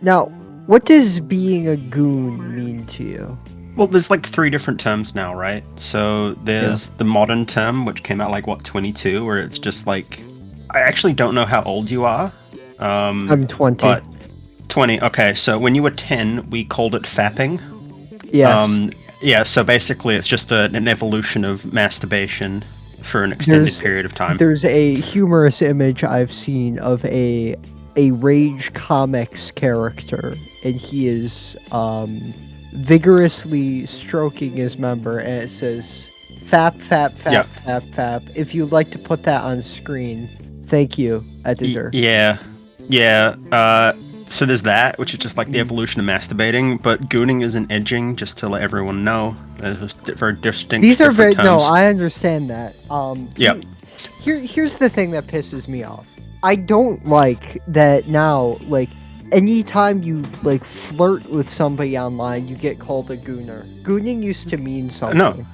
Now, what does being a goon mean to you? Well, there's like 3 different terms now, right? So there's the modern term, which came out like, 22, where it's just like, I actually don't know how old you are. I'm 20. But 20, okay, so when you were 10, we called it fapping. Yes. Yeah, so basically it's just an evolution of masturbation for an extended period of time. There's a humorous image I've seen of a Rage Comics character, and he is vigorously stroking his member, and it says "fap fap fap fap fap." If you'd like to put that on screen, thank you, editor. Yeah. So there's that, which is just like the evolution of masturbating, but gooning isn't edging, just to let everyone know. There's very distinct. These are very terms. no, I understand that. Yeah. Here's the thing that pisses me off. I don't like that now. Like, anytime you like flirt with somebody online, you get called a gooner. Gooning used to mean something. No,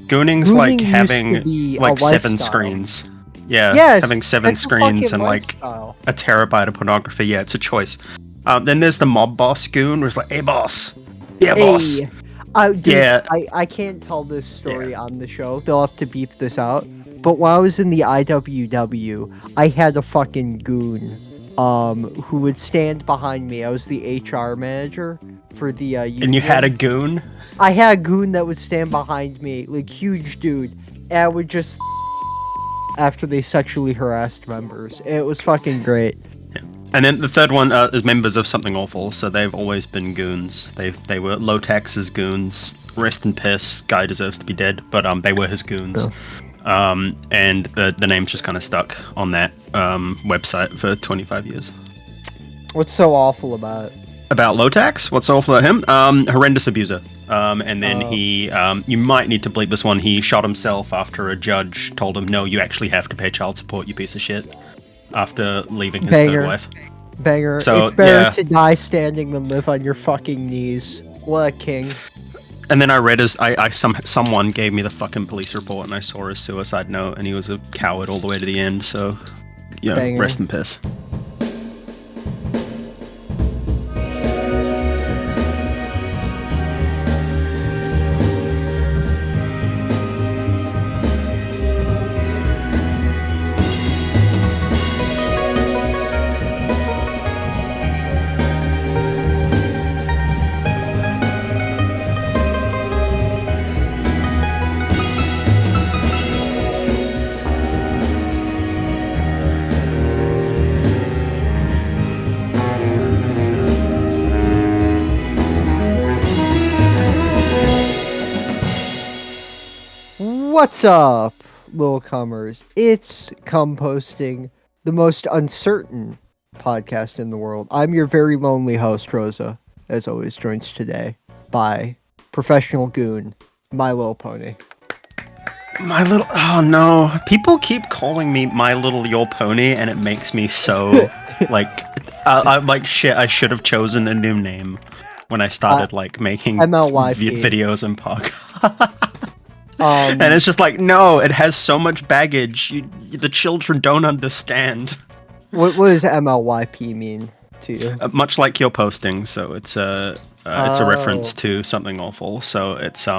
gooning's like having like 7 screens. Yeah, yes, having 7 screens and like a terabyte of pornography. Yeah, it's a choice. Then there's the mob boss goon, where it's like, "Hey boss, yeah boss." Dude, I can't tell this story on the show. They'll have to beep this out. But when I was in the IWW, I had a fucking goon who would stand behind me. I was the HR manager for the union. And you had a goon? I had a goon that would stand behind me, like, huge dude. And I would just after they sexually harassed members. It was fucking great. Yeah. And then the third one is members of Something Awful, so they've always been goons. They were low taxes goons. Rest in piss, guy deserves to be dead, but they were his goons. Yeah. And the name's just kind of stuck on that website for 25 years. What's so awful about it? About Lotax? What's awful about him? Horrendous abuser. And then he, you might need to bleep this one, he shot himself after a judge told him, "No, you actually have to pay child support, you piece of shit," after leaving his third wife. Banger. So, it's better to die standing than live on your fucking knees. What a king. And then I read someone gave me the fucking police report, and I saw his suicide note, and he was a coward all the way to the end, so, yeah, rest in piss. What's up, little comers? It's Composting, the most uncertain podcast in the world. I'm your very lonely host, Rosa, as always, joined today by professional goon, My Little Pony. Oh no, people keep calling me My Little Your Pony, and it makes me so, I'm like, shit, I should have chosen a new name when I started, making MLYP. videos and podcasts. And it's just like, no, it has so much baggage. The children don't understand. What does MLYP mean to you? Much like your posting, so it's a reference to Something Awful. So it's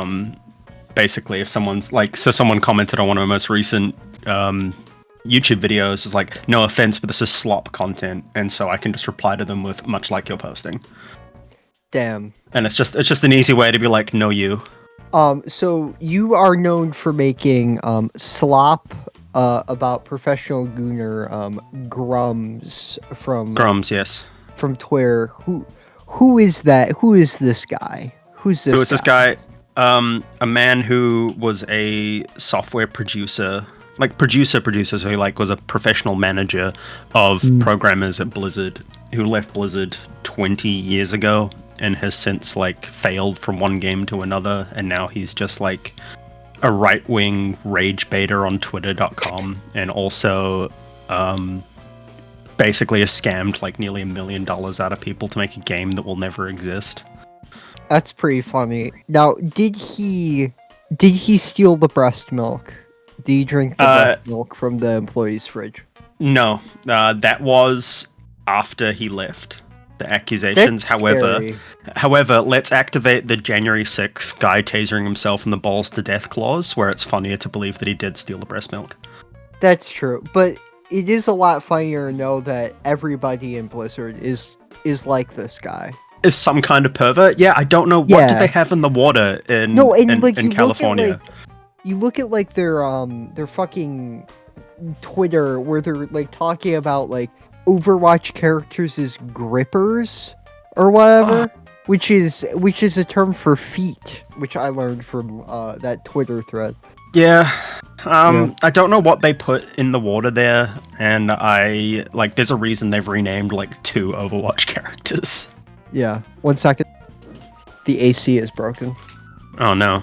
basically if someone's someone commented on one of my most recent YouTube videos, is like, "No offense, but this is slop content," and so I can just reply to them with "much like your posting." Damn. And it's just an easy way to be like, "No, you." So you are known for making slop about professional gooner Grums from Grums, yes. From Twitter. Who is that? Who is this guy? Who is this guy? A man who was a software producer, producer, so he was a professional manager of programmers at Blizzard, who left Blizzard 20 years ago and has since failed from one game to another, and now he's just a right-wing rage baiter on twitter.com, and also basically has scammed nearly $1 million out of people to make a game that will never exist. That's pretty funny. Now, did he steal the breast milk? Did he drink the breast milk from the employee's fridge? No, that was after he left. the accusations. That's scary. However, let's activate the January 6th guy tasering himself in the balls to death clause, where it's funnier to believe that he did steal the breast milk. That's true, but it is a lot funnier to know that everybody in Blizzard is like this guy. Is some kind of pervert? Yeah, I don't know. What did they have in the water in California? You look at like their fucking Twitter where they're like talking about like Overwatch characters as grippers or whatever, which is a term for feet, which I learned from that Twitter thread. Yeah. I don't know what they put in the water there, and there's a reason they've renamed like 2 Overwatch characters. Yeah. 1 second. The AC is broken. Oh no.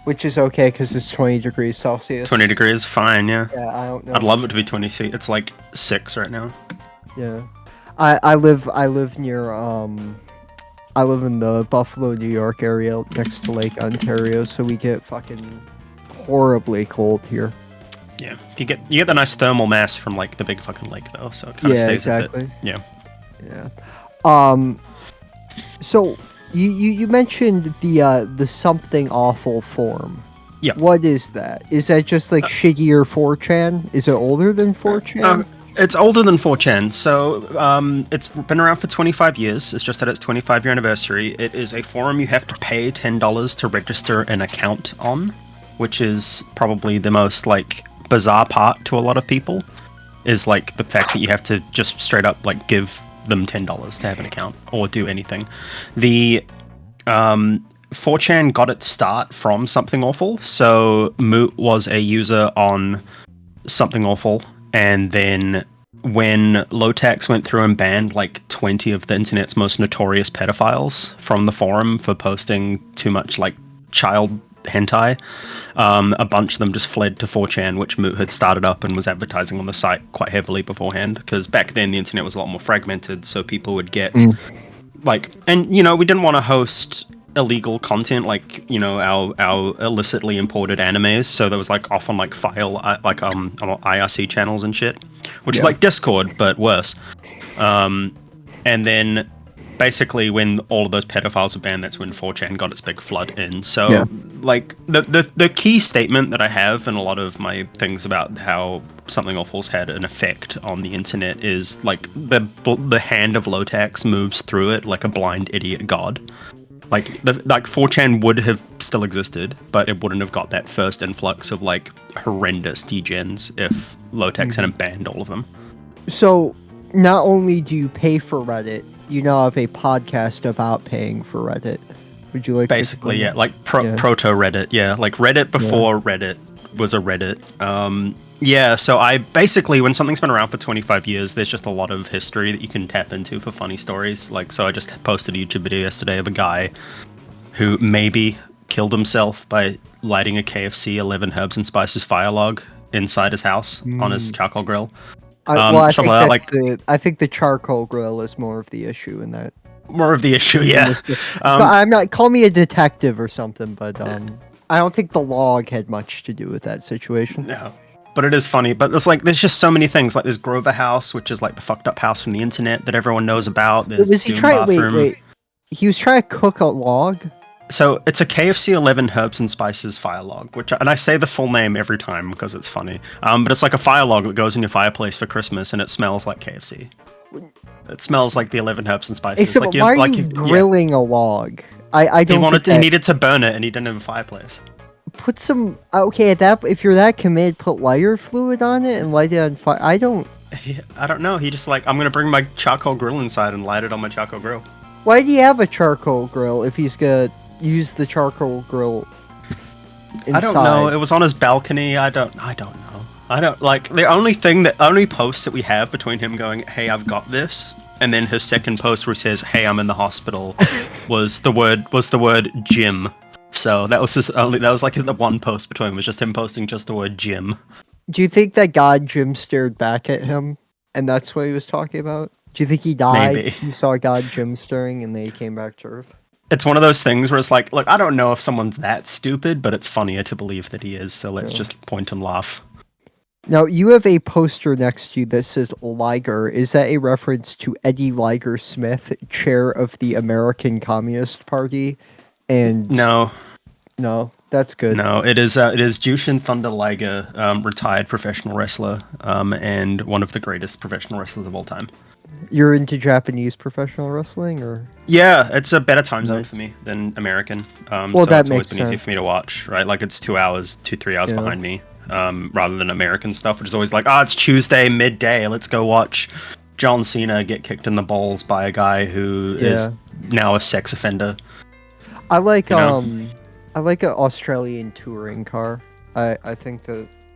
Which is okay because it's 20 degrees Celsius. 20 degrees, fine, yeah. Yeah, I don't know. I'd love it to be 20 C. It's like 6 right now. Yeah. I live near I live in the Buffalo, New York area next to Lake Ontario, so we get fucking horribly cold here. Yeah. You get the nice thermal mass from like the big fucking lake though, so it kind of stays exactly. a bit. Yeah. Yeah. So you mentioned the something awful form. Yeah. What is that? Is that just like shittier 4chan? Is it older than 4chan? It's older than 4chan, so it's been around for 25 years. It's just at its 25-year anniversary. It is a forum you have to pay $10 to register an account on, which is probably the most like bizarre part to a lot of people. Is like the fact that you have to just straight up like give them $10 to have an account or do anything. The 4chan got its start from Something Awful. So Moot was a user on Something Awful, and then when Lotax went through and banned like 20 of the internet's most notorious pedophiles from the forum for posting too much like child hentai, a bunch of them just fled to 4chan, which Moot had started up and was advertising on the site quite heavily beforehand, because back then the internet was a lot more fragmented, so people would get like, and you know, we didn't want to host illegal content like, you know, our illicitly imported animes, so there was like often like IRC channels and shit, which is like Discord but worse. And then basically when all of those pedophiles were banned, that's when 4chan got its big flood in. So like the key statement that I have in a lot of my things about how Something Awful's had an effect on the internet is like the hand of Lotax moves through it like a blind idiot god. Like 4chan would have still existed, but it wouldn't have got that first influx of like horrendous degens if Lotax hadn't banned all of them. So not only do you pay for Reddit, you now have a podcast about paying for Reddit. Would you like basically, yeah, like proto Reddit, yeah, like Reddit before Reddit was a Reddit. Yeah, so I basically, when something's been around for 25 years, there's just a lot of history that you can tap into for funny stories. Like, so I just posted a YouTube video yesterday of a guy who maybe killed himself by lighting a KFC 11 herbs and spices fire log inside his house on his charcoal grill. I think the charcoal grill is more of the issue in that. More of the issue, yeah. But I'm not. Call me a detective or something, but I don't think the log had much to do with that situation. No, but it is funny. But there's just so many things. Like there's Grover House, which is like the fucked up house from the internet that everyone knows about. There's was he trying? Wait. He was trying to cook a log. So it's a KFC 11 herbs and spices fire log, and I say the full name every time because it's funny. But it's like a fire log that goes in your fireplace for Christmas, and it smells like KFC. It smells like the 11 herbs and spices. Except, why are you grilling a log? I don't. He needed to burn it, and he didn't have a fireplace. Put some if you're that committed, put lighter fluid on it and light it on fire. I don't know. He just I'm gonna bring my charcoal grill inside and light it on my charcoal grill. Why do you have a charcoal grill if he's gonna use the charcoal grill inside? I don't know. It was on his balcony. I don't know. I don't like the only post that we have between him going, "Hey, I've got this," and then his second post where he says, "Hey, I'm in the hospital," was the word gym. So that was like the one post between them, was just him posting just the word gym. Do you think that God Jim stared back at him and that's what he was talking about? Do you think he died? Maybe. He saw God Jim staring and then he came back to Earth? It's one of those things where it's like, look, I don't know if someone's that stupid, but it's funnier to believe that he is, so let's just point and laugh. Now, you have a poster next to you that says Liger. Is that a reference to Eddie Liger Smith, chair of the American Communist Party? And No, that's good. no, it is Jushin Thunder Liger, retired professional wrestler, and one of the greatest professional wrestlers of all time. You're into Japanese professional wrestling, or? Yeah, it's a better time zone for me than American. Well, so that it's always makes been easy sense. for me to watch, right? Like it's 3 hours behind me, rather than American stuff, which is always like, it's Tuesday midday, let's go watch John Cena get kicked in the balls by a guy who is now a sex offender. I like an Australian touring car. I think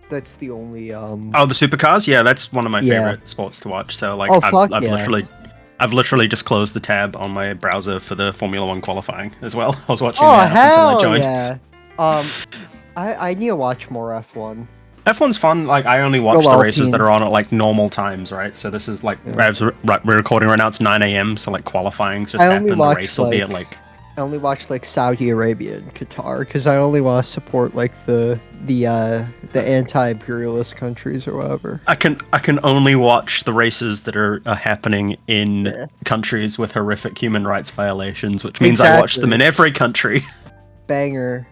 that's the only Oh, the supercars? Yeah, that's one of my favorite sports to watch. So like I've literally just closed the tab on my browser for the Formula 1 qualifying as well. I was watching that until I joined. Yeah. I need to watch more F1. F1's fun. Like I only watch the races that are on at like normal times, right? So this is like we're recording right now. It's 9 a.m. So like qualifying's just happened. The race will be at like. I only watch like Saudi Arabia and Qatar because I only want to support like the anti-imperialist countries or whatever. I can only watch the races that are happening in countries with horrific human rights violations, which means I watch them in every country. Banger.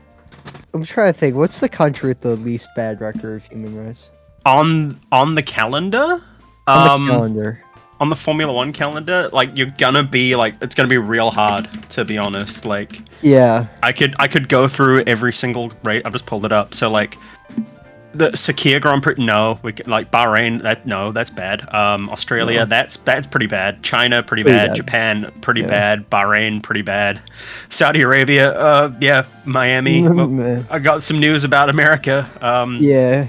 I'm trying to think. What's the country with the least bad record of human rights? On the calendar? On the calendar. On the Formula 1 calendar, like it's gonna be real hard, to be honest. Like, yeah, I could go through every single race. I've just pulled it up. So like, the Sakhir Grand Prix, no. We can, like Bahrain, that's bad. Australia, that's pretty bad. China, pretty bad. Japan, pretty bad. Bahrain, pretty bad. Saudi Arabia, Miami. Well, I got some news about America.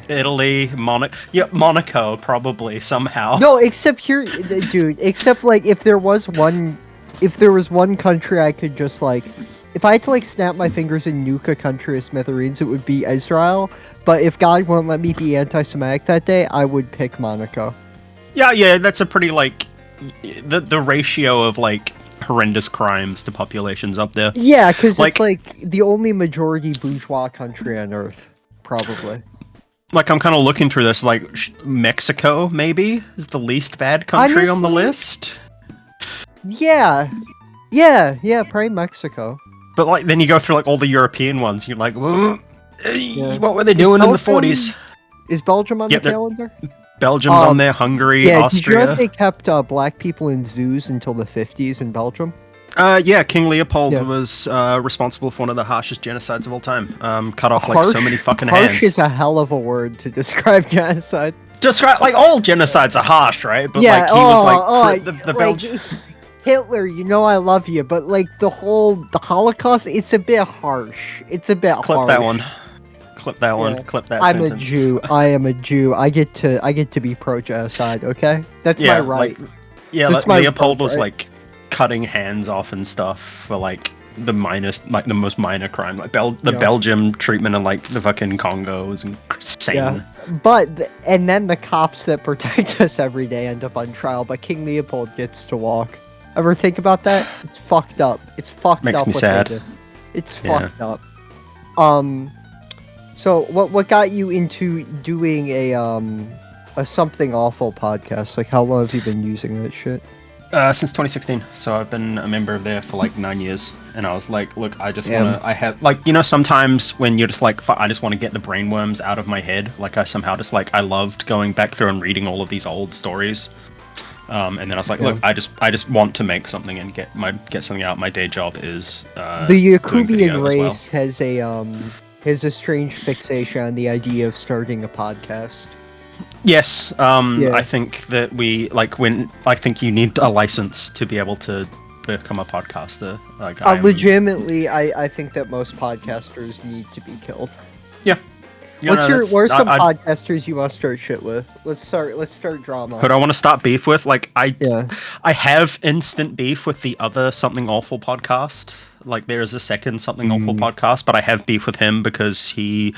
Italy, Monaco, probably somehow. No, except here, dude. Except like if there was one country I could just like. If I had to like snap my fingers and nuke a country of smithereens, it would be Israel. But if God won't let me be anti-Semitic that day, I would pick Monaco. Yeah, that's a pretty like the ratio of like horrendous crimes to population's up there. Yeah, because it's like the only majority bourgeois country on Earth, probably. Like I'm kind of looking through this. Like Mexico maybe is the least bad country on the list. Yeah, probably Mexico. But like then you go through like all the European ones, you're like, what were they doing in the 40s? Is Belgium on the calendar? Belgium's on there, Hungary, Austria. Did you know they kept black people in zoos until the 50s in Belgium? King Leopold was responsible for one of the harshest genocides of all time. Cut off like so many fucking hands. Harsh is a hell of a word to describe genocide. Like all genocides are harsh, right? But like he was like the Belgian. Hitler, you know I love you, but like the Holocaust, it's a bit harsh. It's a bit harsh. Clip that one. Clip that I'm sentence. a Jew. I am a Jew. I get to be pro-genocide, okay? That's my right. Leopold was like cutting hands off and stuff for like the most minor crime. Like the Belgium treatment of like the fucking Congo was insane. Yeah. And then the cops that protect us every day end up on trial, but King Leopold gets to walk. Ever think about that? It's fucked up. It's fucked Makes up. Makes me sad. It's fucked up. So what got you into doing a Something Awful podcast? Like how long have you been using that shit? Since 2016. So I've been a member of there for like 9 years. And I was like, look, I have like, sometimes when you're just like, I just want to get the brainworms out of my head. Like I somehow just like, I loved going back through and reading all of these old stories. And then I was like, look, I just want to make something and get something out. My day job is the Yakubian race has a strange fixation on the idea of starting a podcast. Yes, I think that I think you need a license to be able to become a podcaster. Like, legitimately, I think that most podcasters need to be killed. Yeah. What are some podcasters you want to start shit with? Let's start drama. Who do I want to start beef with? Like I have instant beef with the other Something Awful podcast. Like there is a second Something Awful podcast, but I have beef with him because he's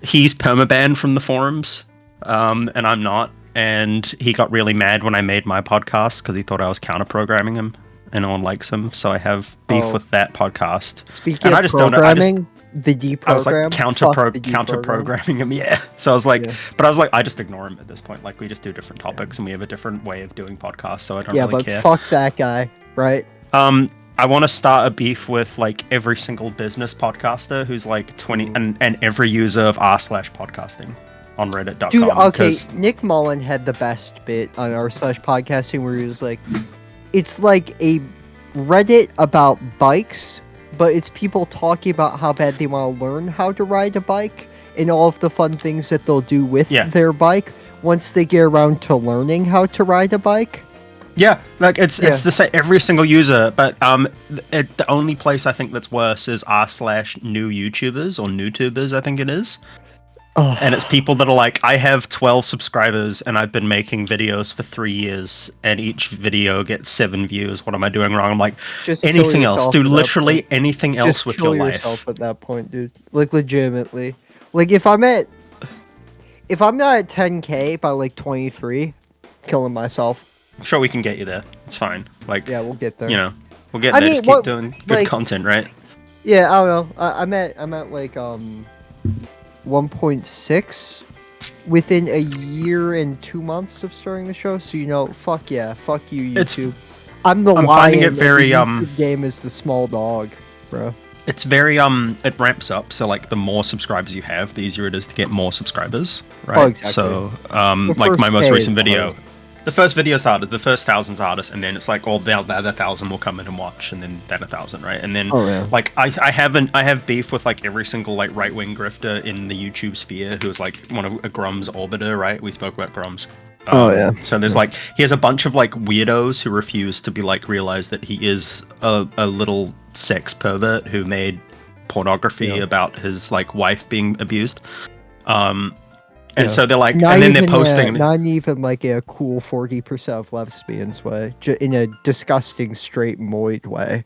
permabanned from the forums, and I'm not. And he got really mad when I made my podcast because he thought I was counter-programming him, and no one likes him. So I have beef with that podcast. Speaking of programming, the deprogram. I was like counter deprogram. programming him. Yeah. So I was like, Yeah. but I was like, I just ignore him at this point. Like we just do different topics and we have a different way of doing podcasts. So I don't really care. Yeah, but fuck that guy, right? I want to start a beef with like every single business podcaster who's like 20 and every user of r/podcasting on reddit.com. Dude, okay, Nick Mullen had the best bit on r/podcasting where he was like, it's like a Reddit about bikes, but it's people talking about how bad they want to learn how to ride a bike and all of the fun things that they'll do with their bike once they get around to learning how to ride a bike. Yeah, like it's the same every single user, but the only place I think that's worse is r/new YouTubers or NewTubers, I think it is. Oh. And it's people that are like, I have 12 subscribers and I've been making videos for 3 years and each video gets 7 views. What am I doing wrong? I'm like, just anything else. Do literally anything else with your life. Just kill yourself at that point, dude. Like, legitimately. Like, if I'm not at 10K by, like, 23, killing myself. I'm sure we can get you there. It's fine. Like, yeah, we'll get there. You know, we'll get there. Just keep doing good content, right? Yeah, I don't know. I'm at like 1.6 within a year and 2 months of starting the show. So fuck you, YouTube. I'm finding it very the YouTube game is the small dog, bro. It's very it ramps up. So like the more subscribers you have, the easier it is to get more subscribers, right? Oh, exactly. So like my most recent video. The first video started, the first 1,000's artists, and then it's like, the other 1,000 will come in and watch, and then 1,000, right? And then, like, I have beef with, like, every single, like, right-wing grifter in the YouTube sphere who's, like, one of a Grum's orbiter, right? We spoke about Grum's. So there's, like, he has a bunch of, like, weirdos who refuse to be, like, realize that he is a little sex pervert who made pornography about his, like, wife being abused. And so they're like, and then they're posting. Not even like a cool 40% of lesbians way, in a disgusting straight moid way.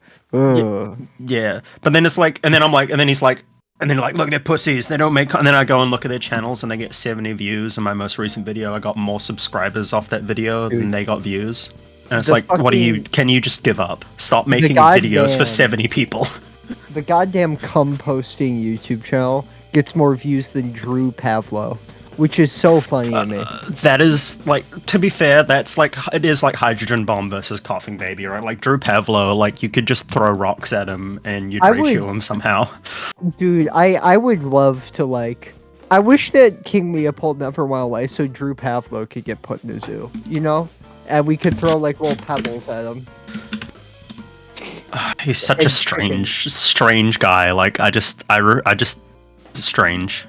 Yeah, but then it's like, and then I'm like, and then he's like, and then like, look, they're pussies. They don't make. And then I go and look at their channels, and they get 70 views. And my most recent video, I got more subscribers off that video than they got views. And it's like, what are you? Can you just give up? Stop making videos for 70 people. The goddamn cum posting YouTube channel gets more views than Drew Pavlo. Which is so funny to me. That is, like, to be fair, that's like, it is like Hydrogen Bomb versus Coughing Baby, right? Like, Drew Pavlo, like, you could just throw rocks at him and you'd ratio him somehow. Dude, I would love to, like, I wish that King Leopold never went away so Drew Pavlo could get put in a zoo, you know? And we could throw, like, little pebbles at him. He's such a strange guy. Like, I just strange.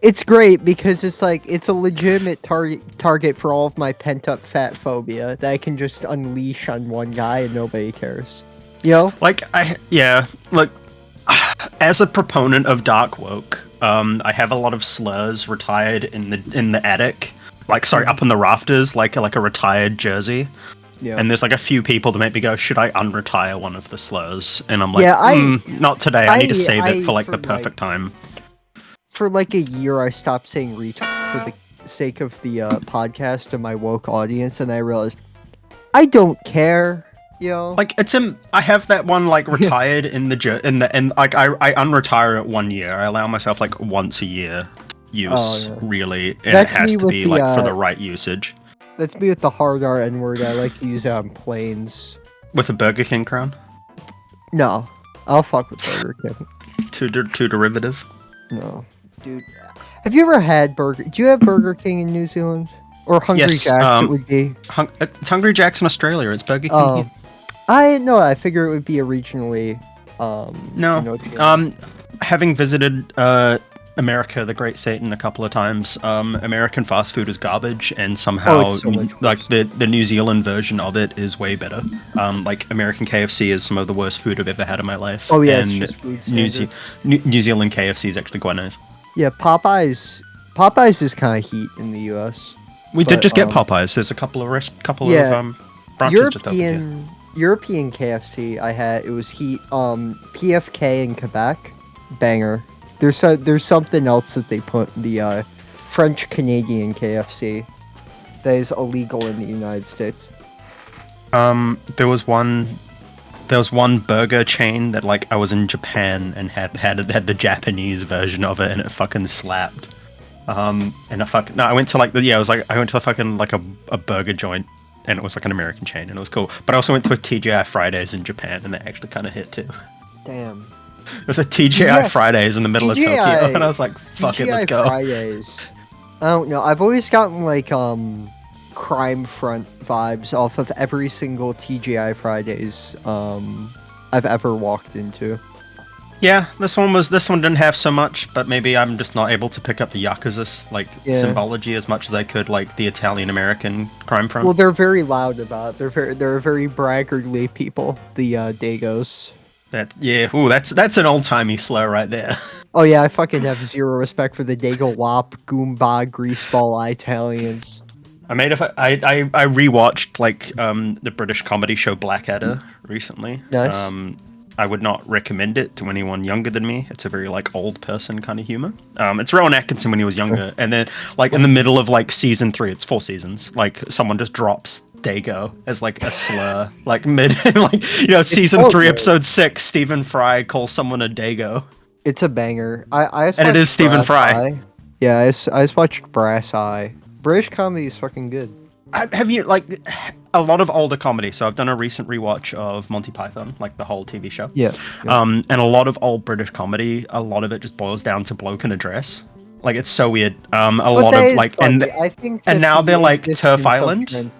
It's great because it's like it's a legitimate target for all of my pent up fat phobia that I can just unleash on one guy and nobody cares. You know? Like as a proponent of dark woke, I have a lot of slurs retired in the attic. Like up in the rafters, like a retired jersey. Yeah. And there's like a few people that make me go, should I unretire one of the slurs? And I'm like, not today. I need to save it for like the perfect time. For like a year, I stopped saying retard for the sake of the podcast to my woke audience, and I realized I don't care. You know, like I have that one like retired in the like I unretire it 1 year. I allow myself like once a year use really, and it has to be like for the right usage. That's me with the hard R N-word. I like to use it on planes. With a Burger King crown? No, I'll fuck with Burger King. Too derivative? No. Dude, have you ever had Burger? Do you have Burger King in New Zealand or Hungry Jack's? It would be. It's Hungry Jack's in Australia. It's Burger King. Here. I figure it would be originally. No. Having visited America, the Great Satan, a couple of times, American fast food is garbage, and somehow like the New Zealand version of it is way better. Like American KFC is some of the worst food I've ever had in my life. Oh yeah, and it's just food New Zealand KFC is actually quite nice. Yeah, Popeyes is kind of heat in the U.S. We did just get Popeyes. There's a couple of branches just over here. European KFC I had, it was heat. PFK in Quebec, banger. There's something else that they put in the French Canadian KFC that is illegal in the United States. There was one there was one burger chain that like I was in Japan and had the Japanese version of it, and it fucking slapped. And I went to like I went to a fucking like a burger joint, and it was like an American chain, and it was cool. But I also went to a TGI Fridays in Japan, and it actually kind of hit too. Damn. It was a TGI Fridays in the middle of Tokyo, and I was like, "Fuck it, let's go." Fridays. I don't know. I've always gotten like crime front vibes off of every single TGI Fridays I've ever walked into. Yeah, this one didn't have so much, but maybe I'm just not able to pick up the Yakuza symbology as much as I could like the Italian American crime front. Well, they're very loud about it. They're very braggartly people, the Dagos. That's an old-timey slur right there. Oh yeah, I fucking have zero respect for the Dago Wop, Goomba, Greaseball Italians. I rewatched like the British comedy show Blackadder recently. Nice. I would not recommend it to anyone younger than me. It's a very like old person kind of humor. It's Rowan Atkinson when he was younger, and then like in the middle of like season 3, it's 4 seasons. Like someone just drops Dago as like a slur, like mid, like season 3, episode 6. Stephen Fry calls someone a Dago. It's a banger. And it is Stephen Fry. Yeah, I just watched Brass Eye. British comedy is fucking good. Have you like a lot of older comedy? So I've done a recent rewatch of Monty Python, like the whole TV show. Yeah. And a lot of old British comedy, a lot of it just boils down to bloke in a dress. Like it's so weird. Lot of like, funny. I think, and now they're like Turf Island.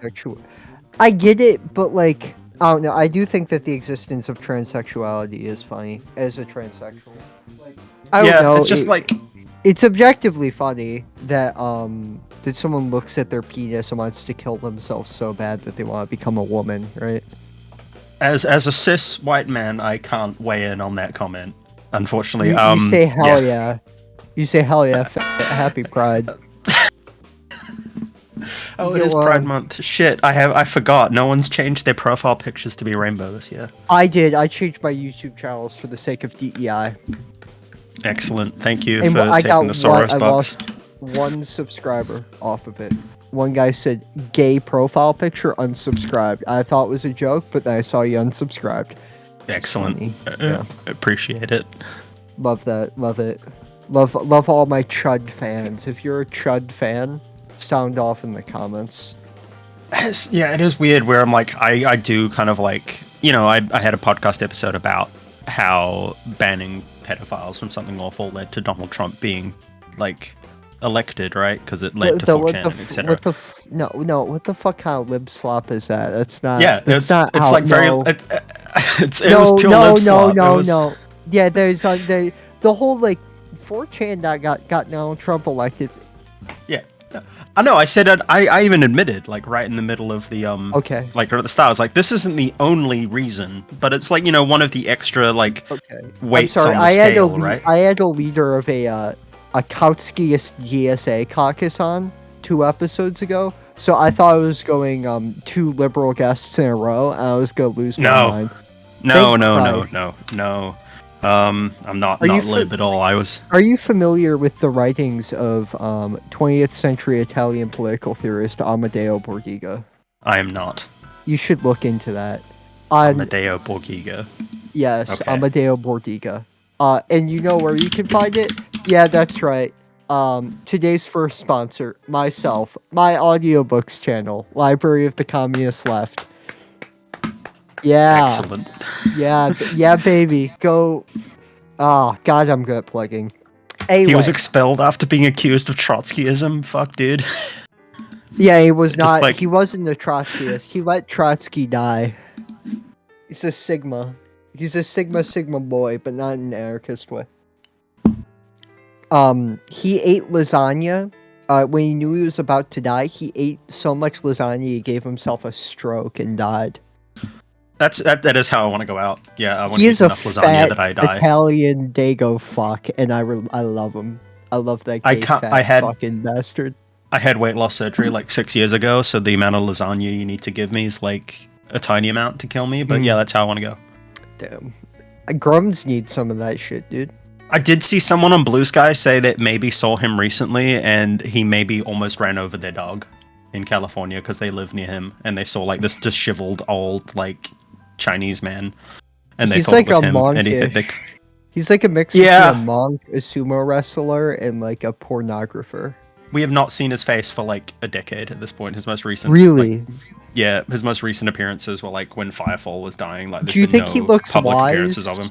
I get it, but like, I don't know. I do think that the existence of transsexuality is funny as a transsexual. Like, I don't know. It's just it's objectively funny that that someone looks at their penis and wants to kill themselves so bad that they want to become a woman, right? As a cis white man, I can't weigh in on that comment, unfortunately. You say hell yeah. You say hell yeah. Happy Pride. Oh, it is Pride Month. Shit, I forgot. No one's changed their profile pictures to be rainbow this year. I did. I changed my YouTube channels for the sake of DEI. Excellent. Thank you for taking the Soros box. I lost 1 subscriber off of it. One guy said, gay profile picture, unsubscribed. I thought it was a joke, but then I saw you unsubscribed. Excellent. Appreciate it. Love that. Love it. Love all my Chud fans. If you're a Chud fan, sound off in the comments. Yeah, it is weird where I'm like, I do kind of like, I had a podcast episode about how banning pedophiles from something awful led to Donald Trump being like elected, right? Because it led to 4chan, etc. No, what the fuck kind of lib slop is that? That's not. Yeah, it's not. It's how, like very. no. It was pure lib slop. No. Yeah, there's the whole like 4chan that got Donald Trump elected. Yeah. I know. I said I even admitted, like right in the middle of the Okay. Like at the start, I was like, this isn't the only reason, but it's like one of the extra like weights on the scale, right? I had a leader of a Kautskyist GSA caucus on 2 episodes ago, so I thought I was going 2 liberal guests in a row, and I was gonna lose my mind. No. I'm not lib at all. Are you familiar with the writings of 20th century Italian political theorist Amadeo Bordiga? I am not. You should look into that. Amadeo Bordiga. Yes, okay. Amadeo Bordiga. And you know where you can find it? Yeah, that's right. Today's first sponsor, myself, my audiobooks channel, Library of the Communist Left. Yeah. Excellent. Yeah, baby. Go. Oh, God, I'm good at plugging. Anyway. He was expelled after being accused of Trotskyism. Fuck, dude. Yeah, he was not. He wasn't a Trotskyist. He let Trotsky die. He's a Sigma. He's a Sigma boy, but not in an anarchist way. He ate lasagna. When he knew he was about to die, he ate so much lasagna he gave himself a stroke and died. That is how I want to go out. Yeah, I want to eat enough lasagna that I die. Italian Dago fuck, and I love him. I love that gay fucking bastard. I had weight loss surgery like 6 years ago, so the amount of lasagna you need to give me is like a tiny amount to kill me. But yeah, that's how I want to go. Damn, Grums needs some of that shit, dude. I did see someone on Blue Sky say that maybe saw him recently, and he maybe almost ran over their dog in California because they live near him, and they saw like this disheveled old like Chinese man and they He's thought like it was a him. And monkish. He's like a mix between a monk, a sumo wrestler, and like a pornographer. We have not seen his face for like a decade at this point. His most recent, Really? his most recent appearances were like when Firefall was dying. Like, there's Do you been think no he looks public wise? appearances of him.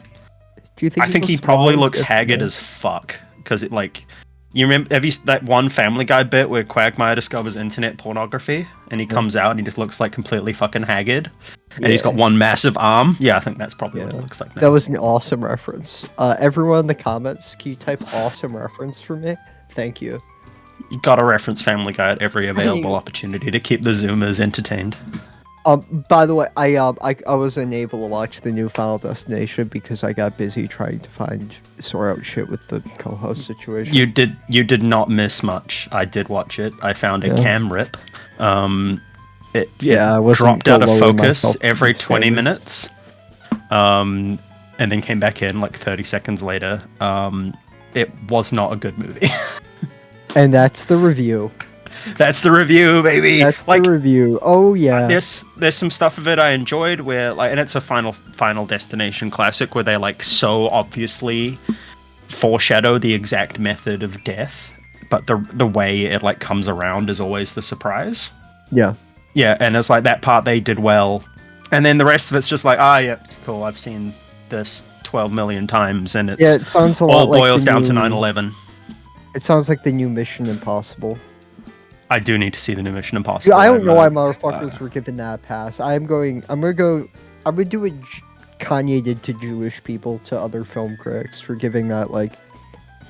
Do you think? I think he probably looks haggard as fuck because it like. You remember? Have you that one Family Guy bit where Quagmire discovers internet pornography and he comes out and he just looks like completely fucking haggard, and he's got one massive arm? Yeah, I think that's probably what it looks like now. That was an awesome reference. Everyone in the comments, can you type awesome reference for me? Thank you. You gotta reference Family Guy at every available opportunity to keep the Zoomers entertained. By the way, I wasn't able to watch the new Final Destination because I got busy trying to sort out shit with the co-host situation. You did not miss much. I did watch it. I found a cam rip. It dropped out of focus every 20 minutes. And then came back in like 30 seconds later. It was not a good movie. And that's the review. That's the review, baby. That's the review. Oh yeah. There's some stuff of it I enjoyed where like, and it's a Final Destination classic where they like so obviously foreshadow the exact method of death, but the way it like comes around is always the surprise. Yeah. Yeah, and it's like that part they did well, and then the rest of it's just like, it's cool. I've seen this 12 million times, and it sounds all boils down to 9/11. It sounds like the new Mission Impossible. I do need to see the new Mission Impossible. I don't know why motherfuckers were given that a pass. I'm gonna do what Kanye did to Jewish people, to other film critics, for giving that like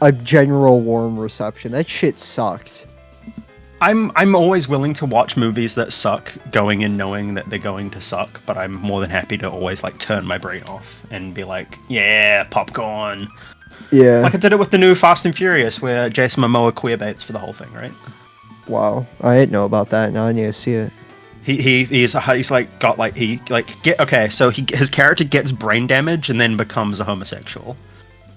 a general warm reception. That shit sucked. I'm always willing to watch movies that suck, going in knowing that they're going to suck, but I'm more than happy to always like turn my brain off and be like, yeah, popcorn. Yeah. Like I did it with the new Fast and Furious, where Jason Momoa queerbaits for the whole thing, right? Wow, I didn't know about that. Now I need to see it. He's like got like his character gets brain damage and then becomes a homosexual.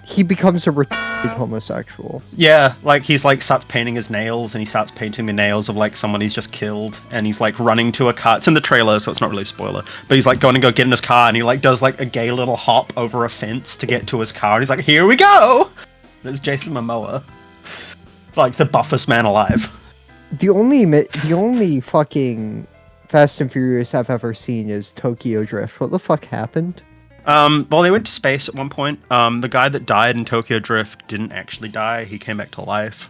He becomes a retarded homosexual. Yeah, like he's like starts painting his nails, and he starts painting the nails of like someone he's just killed, and he's like running to a car. It's in the trailer, so it's not really a spoiler. But he's like going to go get in his car, and he like does like a gay little hop over a fence to get to his car, and he's like, "Here we go!" And it's Jason Momoa, like the buffest man alive. The only fucking Fast and Furious I've ever seen is Tokyo Drift. What the fuck happened? Well, they went to space at one point. The guy that died in Tokyo Drift didn't actually die. He came back to life.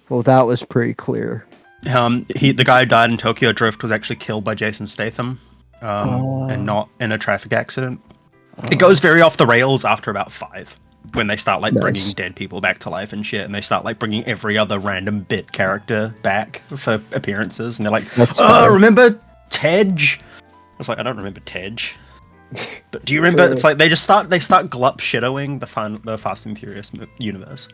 Well, that was pretty clear. The guy who died in Tokyo Drift was actually killed by Jason Statham, and not in a traffic accident. It goes very off the rails after about 5, when they start like bringing dead people back to life and shit, and they start like bringing every other random bit character back for appearances, and they're like, remember Tej? I was like, I don't remember Tej. But do you remember? It's like they start glup shadowing the Fast and Furious universe.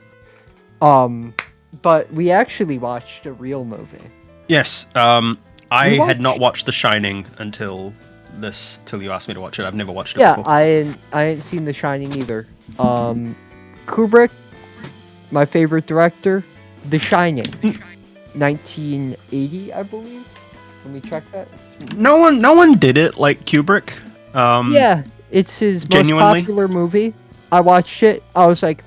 But we actually watched a real movie. Yes. I had not watched The Shining until you asked me to watch it. I've never watched it before. I ain't seen The Shining either. Kubrick, my favorite director, The Shining, 1980, I believe. Let me check that. No one did it like Kubrick. Yeah, it's his genuinely? most popular movie. I watched it. I was like,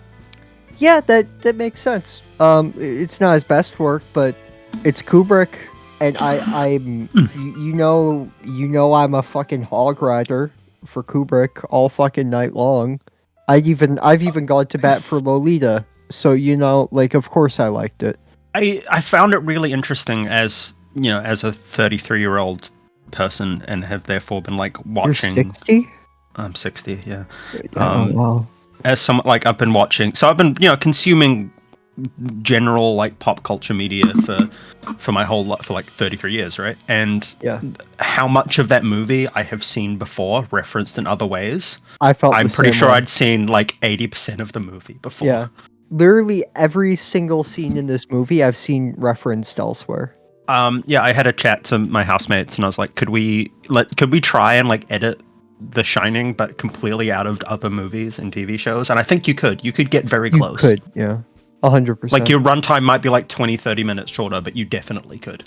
yeah, that makes sense. It's not his best work, but it's Kubrick, and I'm you know I'm a fucking hog rider for Kubrick all fucking night long. I've even gone to bat for Lolita, so like of course I liked it. I found it really interesting as as a 33-year-old person, and have therefore been like watching. You're 60? I'm 60, yeah. Wow. As someone like I've been watching, so I've been consuming general like pop culture media for my whole life, for like 33 years, right? And how much of that movie I have seen before, referenced in other ways. I'm pretty sure I'd seen like 80% of the movie before. Yeah, literally every single scene in this movie I've seen referenced elsewhere. I had a chat to my housemates, and I was like, could we try and like edit The Shining, but completely out of other movies and TV shows? And I think you could get very close. You could, yeah. 100%. Like your runtime might be like 20-30 minutes shorter, but you definitely could.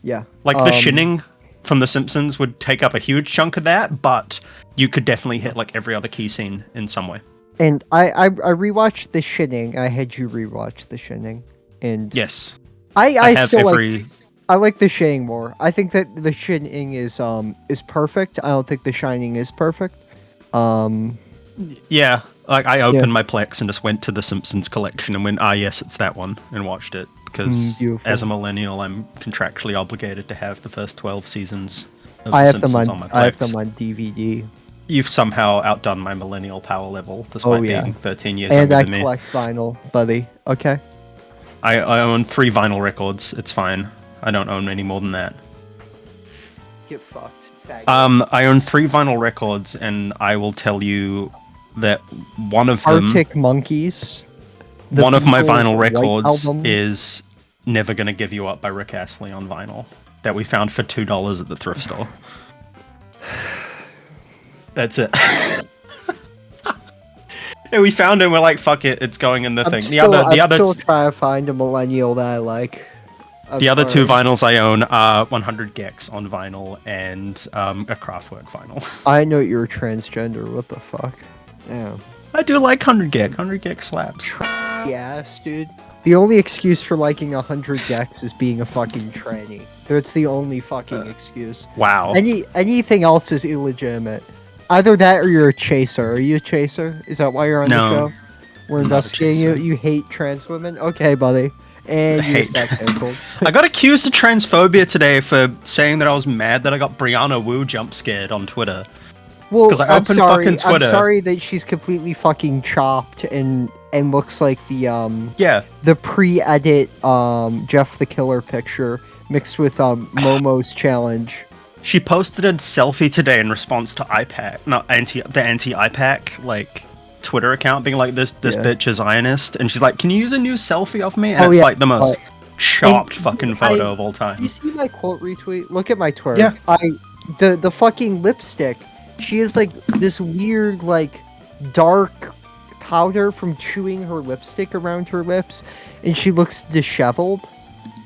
Yeah. Like the Shinning from The Simpsons would take up a huge chunk of that, but you could definitely hit like every other key scene in some way. And I rewatched The Shinning. I had you rewatch The Shinning, and Yes, I have still every. I like The Shining more. I think that The Shining is perfect. I don't think The Shining is perfect. Yeah, like I opened my Plex and just went to the Simpsons collection and went, yes, it's that one, and watched it because as a millennial, I'm contractually obligated to have the first 12 seasons of The Simpsons on my Plex. I have them on DVD. You've somehow outdone my millennial power level, despite being 13 years younger than me. And I collect vinyl, buddy. Okay. I own 3 vinyl records. It's fine. I don't own any more than that. Get fucked. Faggot. I own 3 vinyl records, and I will tell you that one of them... Arctic Monkeys. One of my vinyl records is Never Gonna Give You Up by Rick Astley on vinyl that we found for $2 at the thrift store. That's it. Yeah, we found it and we're like, fuck it, it's going in the thing. I'm still trying to find a millennial that I like. The other 2 vinyls I own are 100 Gex on vinyl and a Kraftwerk vinyl. I know you're transgender, what the fuck? Yeah. I do like 100 Gex. 100 Gex slaps. Yes, dude. The only excuse for liking 100 Gex is being a fucking tranny. That's the only fucking excuse. Wow. Anything else is illegitimate. Either that or you're a chaser. Are you a chaser? Is that why you're on the show? We're investigating you. You hate trans women? Okay, buddy. And you just got canceled. I got accused of transphobia today for saying that I was mad that I got Brianna Wu jump scared on Twitter. Well, I opened fucking Twitter. I'm sorry that she's completely fucking chopped and looks like the pre-edit Jeff the Killer picture mixed with Momo's challenge. She posted a selfie today in response to the anti-IPAC like Twitter account being like, this bitch is Zionist, and she's like, can you use a new selfie of me? And it's like the most chopped fucking photo of all time. You see my quote retweet? Look at my Twitter. Yeah. The fucking lipstick. She has like this weird like dark powder from chewing her lipstick around her lips, and she looks disheveled.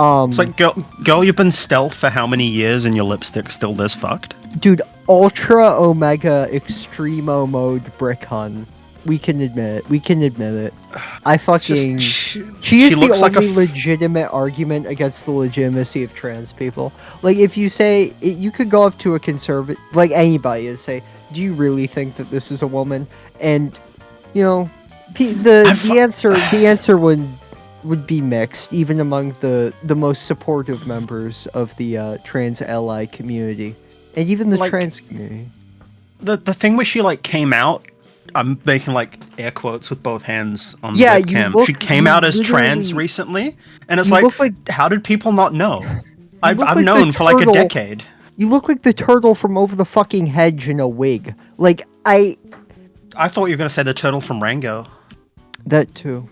It's like, girl, you've been stealth for how many years and your lipstick's still this fucked? Dude, Ultra Omega Extremo Mode Brick Hun. We can admit it. I fucking... She is the only legitimate argument against the legitimacy of trans people. Like, if you say... You could go up to a conservative... Like, anybody and say, do you really think that this is a woman? And, you know, the answer would be mixed, even among the most supportive members of the trans ally community. And even the trans community. The thing where she, like, came out... I'm making like air quotes with both hands on the webcam. She came out as trans recently, and it's like, how did people not know? I've known for like a decade. You look like the turtle from Over the Fucking Hedge in a wig. Like, I thought you were gonna say the turtle from Rango. That too.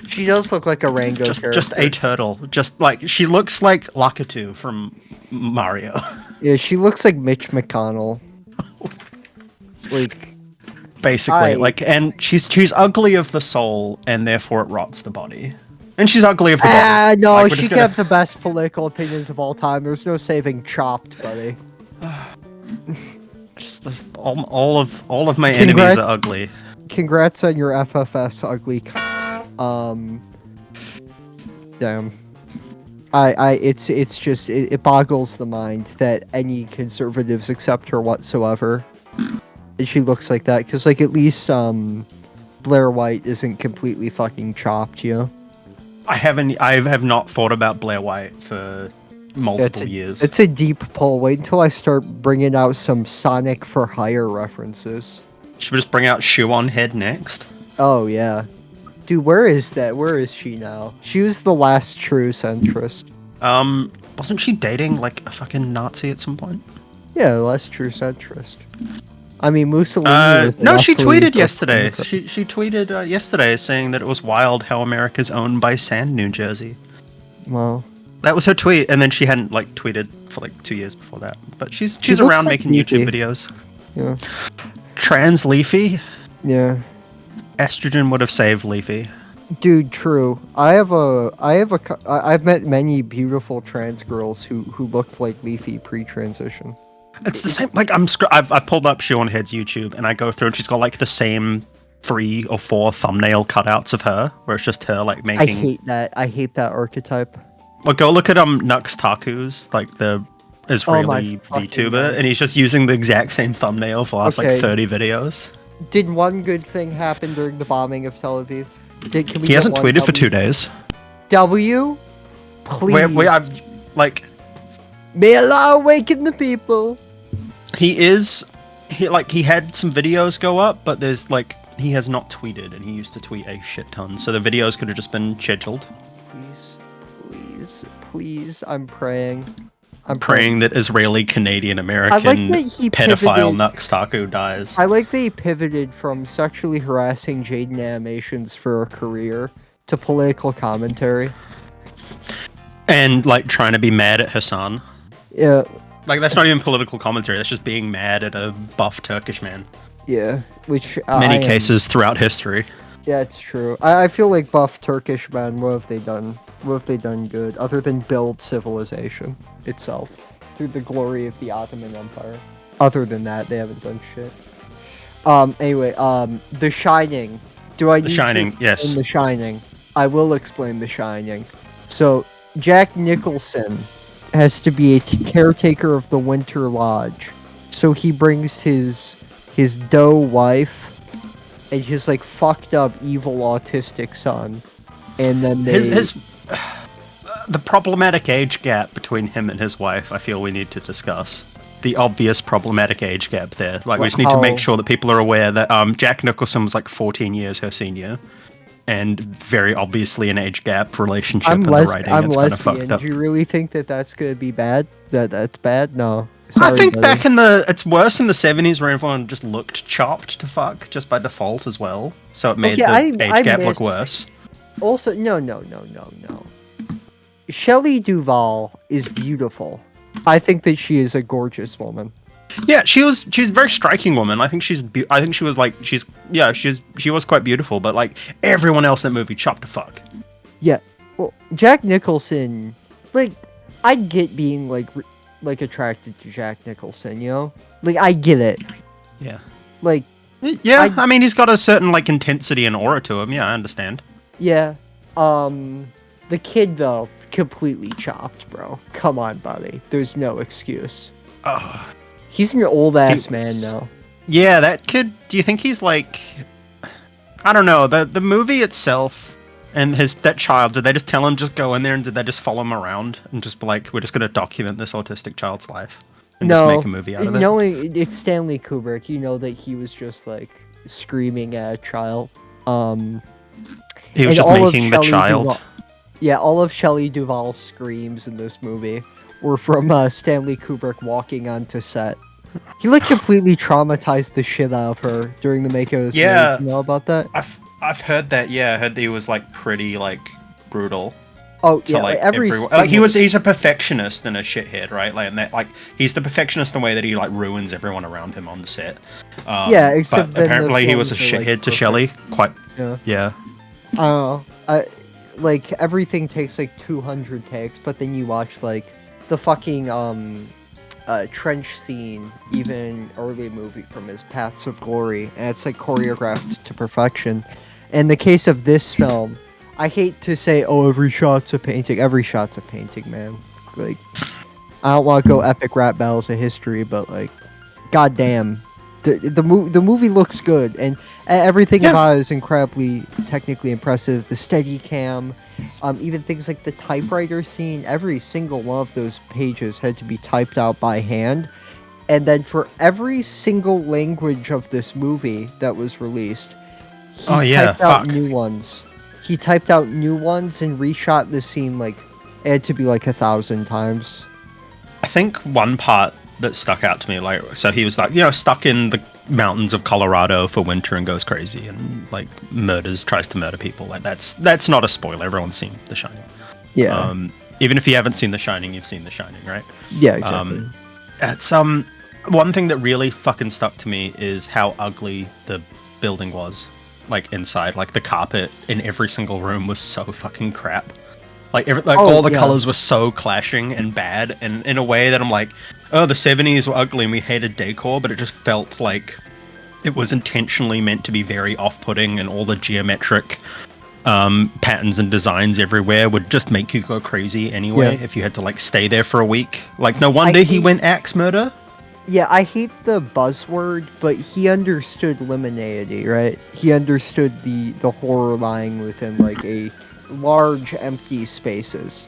She does look like a Rango character. Just a turtle. Just like, she looks like Lakitu from Mario. Yeah, she looks like Mitch McConnell. Like... Basically, and she's ugly of the soul, and therefore it rots the body. And she's ugly of the body. No, like, she kept the best political opinions of all time. There's no saving Chopped, buddy. Just all of my enemies are ugly. Congrats on your FFS ugly. Damn. It's just it boggles the mind that any conservatives accept her whatsoever. She looks like that, because, like, at least, Blair White isn't completely fucking chopped, you know? I have not thought about Blair White for multiple years. It's a deep pull. Wait until I start bringing out some Sonic for Hire references. Should we just bring out Shoe on Head next? Oh, yeah. Dude, where is that? Where is she now? She was the last true centrist. Wasn't she dating, like, a fucking Nazi at some point? Yeah, the last true centrist. I mean, Mussolini. No, she tweeted yesterday. She tweeted yesterday saying that it was wild how America's owned by sand New Jersey. Well, that was her tweet, and then she hadn't like tweeted for like 2 years before that. But she's around making YouTube videos. Yeah. Trans Leafy. Yeah. Estrogen would have saved Leafy. Dude, true. I've met many beautiful trans girls who looked like Leafy pre-transition. It's the same. Like I've pulled up Sean Head's YouTube, and I go through, and she's got like the same 3 or 4 thumbnail cutouts of her, where it's just her like making. I hate that. I hate that archetype. Well, go look at Nux Taku's, like the Israeli VTuber, God. and he's just using the exact same thumbnail for the last like 30 videos. Did one good thing happen during the bombing of Tel Aviv? He hasn't tweeted for 2 days. W? Please. Wait, I've like. May Allah awaken the people. He had some videos go up, but there's like he has not tweeted, and he used to tweet a shit ton, so the videos could have just been scheduled. Please, I'm praying. I'm praying that Israeli Canadian American pedophile Nux Taku dies. I like that he pivoted from sexually harassing Jaden Animations for a career to political commentary. And like trying to be mad at Hassan. Yeah. Like that's not even political commentary, that's just being mad at a buff Turkish man. Yeah, which many cases throughout history. Yeah, it's true. I feel like buff Turkish men, what have they done? What have they done good other than build civilization itself through the glory of the Ottoman Empire? Other than that, they haven't done shit. Anyway, The Shining. Do I need The Shining, to yes. explain The Shining? I will explain The Shining. So, Jack Nicholson has to be a caretaker of the Winter Lodge. So he brings his doe wife and his like fucked up evil autistic son, and then the problematic age gap between him and his wife, I feel we need to discuss. The obvious problematic age gap there. Like, we just need to make sure that people are aware that Jack Nicholson was like 14 years her senior, and very obviously an age gap relationship in the writing. I'm it's lesbian. Kind of fucked up. Do you really think that that's going to be bad? That's bad? No. Sorry, I think buddy. it's worse in the 70s where everyone just looked chopped to fuck just by default as well. So it made the age gap look worse. Also, no. Shelley Duvall is beautiful. I think that she is a gorgeous woman. Yeah, she's a very striking woman. I think she was quite beautiful, but like everyone else in that movie chopped to fuck. Yeah. Well, Jack Nicholson, like, I get being like attracted to Jack Nicholson, you know? Like, I get it. Yeah. Like, yeah, I mean, he's got a certain like intensity and aura to him. Yeah, I understand. Yeah. The kid though, completely chopped, bro. Come on, buddy. There's no excuse. He's an old ass man now. Yeah, that kid. Do you think he's like? I don't know. The movie itself and that child. Did they just tell him just go in there, and did they just follow him around and just be like, we're just gonna document this autistic child's life and just make a movie out of it? Knowing it's Stanley Kubrick, you know that he was just like screaming at a child. He was just making the child. Yeah, all of Shelley Duvall's screams in this movie were from Stanley Kubrick walking onto set. He like completely traumatized the shit out of her during the making of this movie. You know about that? I've heard that. Yeah, I heard that he was like pretty like brutal. Oh yeah, like everyone. Like he's a perfectionist and a shithead, right? Like, and that, like he's the perfectionist in the way that he like ruins everyone around him on the set. Yeah, except but apparently he was a shithead to Shelley. Quite. Yeah. I don't know. Like everything takes like 200 takes, but then you watch like the fucking trench scene, even early movie from his Paths of Glory, and it's like choreographed to perfection. In the case of this film, I hate to say, oh, every shot's a painting. Every shot's a painting, man. Like, I don't want to go epic rap battles of history, but like, goddamn, the movie looks good, and everything about it is incredibly technically impressive. The steady cam, even things like the typewriter scene, every single one of those pages had to be typed out by hand. And then for every single language of this movie that was released, he typed out new ones. He typed out new ones and reshot the scene like it had to be like 1,000 times. I think one part that stuck out to me, like, so he was like, stuck in the mountains of Colorado for winter and goes crazy and like tries to murder people. Like that's not a spoiler. Everyone's seen The Shining. Yeah. Even if you haven't seen The Shining, you've seen The Shining, right? Yeah, exactly. It's one thing that really fucking stuck to me is how ugly the building was. like inside. Like the carpet in every single room was so fucking crap. All the colors were so clashing and bad, and in a way that I'm like, oh, the 70s were ugly and we hated decor, but it just felt like it was intentionally meant to be very off-putting, and all the geometric patterns and designs everywhere would just make you go crazy anyway if you had to like stay there for a week. Like, no wonder he went axe murder. Yeah, I hate the buzzword, but he understood liminality, right? He understood the horror lying within like a large empty spaces,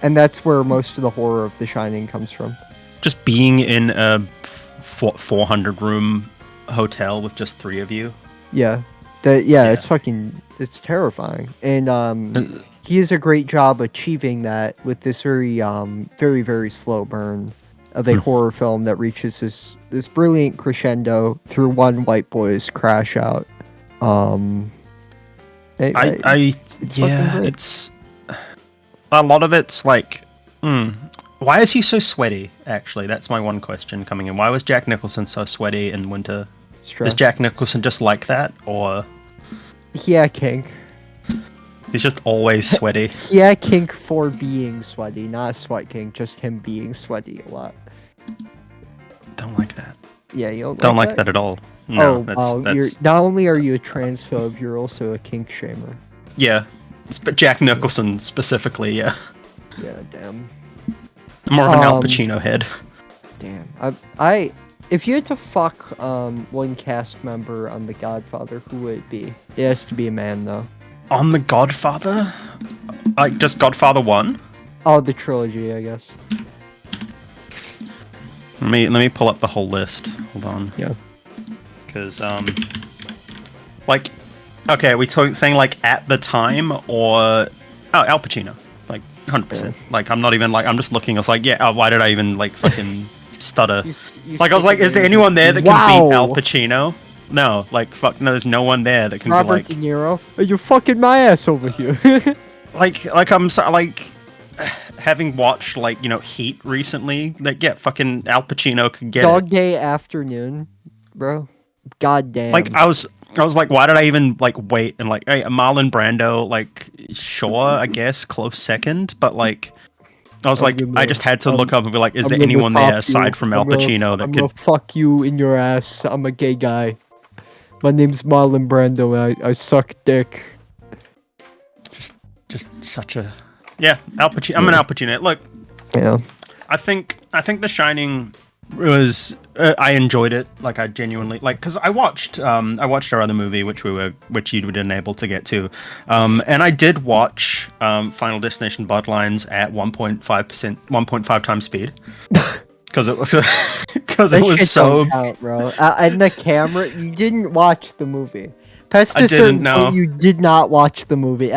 and that's where most of the horror of The Shining comes from. Just being in a 400 room hotel with just 3 of you. Yeah, it's terrifying, and he does a great job achieving that with this very very very slow burn of a horror film that reaches this brilliant crescendo through one white boy's crash out. It's a lot of it's like, why is he so sweaty? Actually, that's my one question coming in. Why was Jack Nicholson so sweaty in winter? Stress. Is Jack Nicholson just like that, or yeah, kink? He's just always sweaty. Yeah, kink for being sweaty, not a sweat kink, just him being sweaty a lot. Don't like that. Yeah, you don't like that at all. No, that's... not only are you a transphobe, you're also a kink shamer. Yeah, but Jack Nicholson specifically, yeah. Yeah, damn. I'm more of an Al Pacino head. Damn, if you had to fuck one cast member on The Godfather, who would it be? It has to be a man, though. On The Godfather? Like, just Godfather 1? Oh, the trilogy, I guess. Let me pull up the whole list. Hold on. Yeah. Because, like, okay, are we saying, like, at the time, or... Oh, Al Pacino. Like, 100%. Yeah. Like, I'm not even, like, I'm just looking, I was like, yeah, why did I even, like, fucking stutter? Like, I was like, is there anyone there that can beat Al Pacino? No, like, fuck, no, there's no one there that can Robert be like... De Niro? You're fucking my ass over here. like, I'm sorry, like... Having watched, like, you know, Heat recently, like, yeah, fucking Al Pacino could get Dog Day Afternoon, bro. God damn. Like, I was like, why did I even, like, wait? And, like, hey, Marlon Brando, like, sure, I guess, close second, but, like, I was like, I just had to look up and be like, is there anyone there aside from Al Pacino that could... fuck you in your ass. I'm a gay guy. My name's Marlon Brando, and I suck dick. Just such a... Yeah, Al Pacino. I'm an Al Pacino. Look, yeah. I think The Shining was. I enjoyed it. Like, I genuinely like, because I watched our other movie, which you weren't able to get to, and I did watch Final Destination Bloodlines at 1.5 times speed. Because it was so. Out, bro. And the camera, you didn't watch the movie. I didn't know. You did not watch the movie.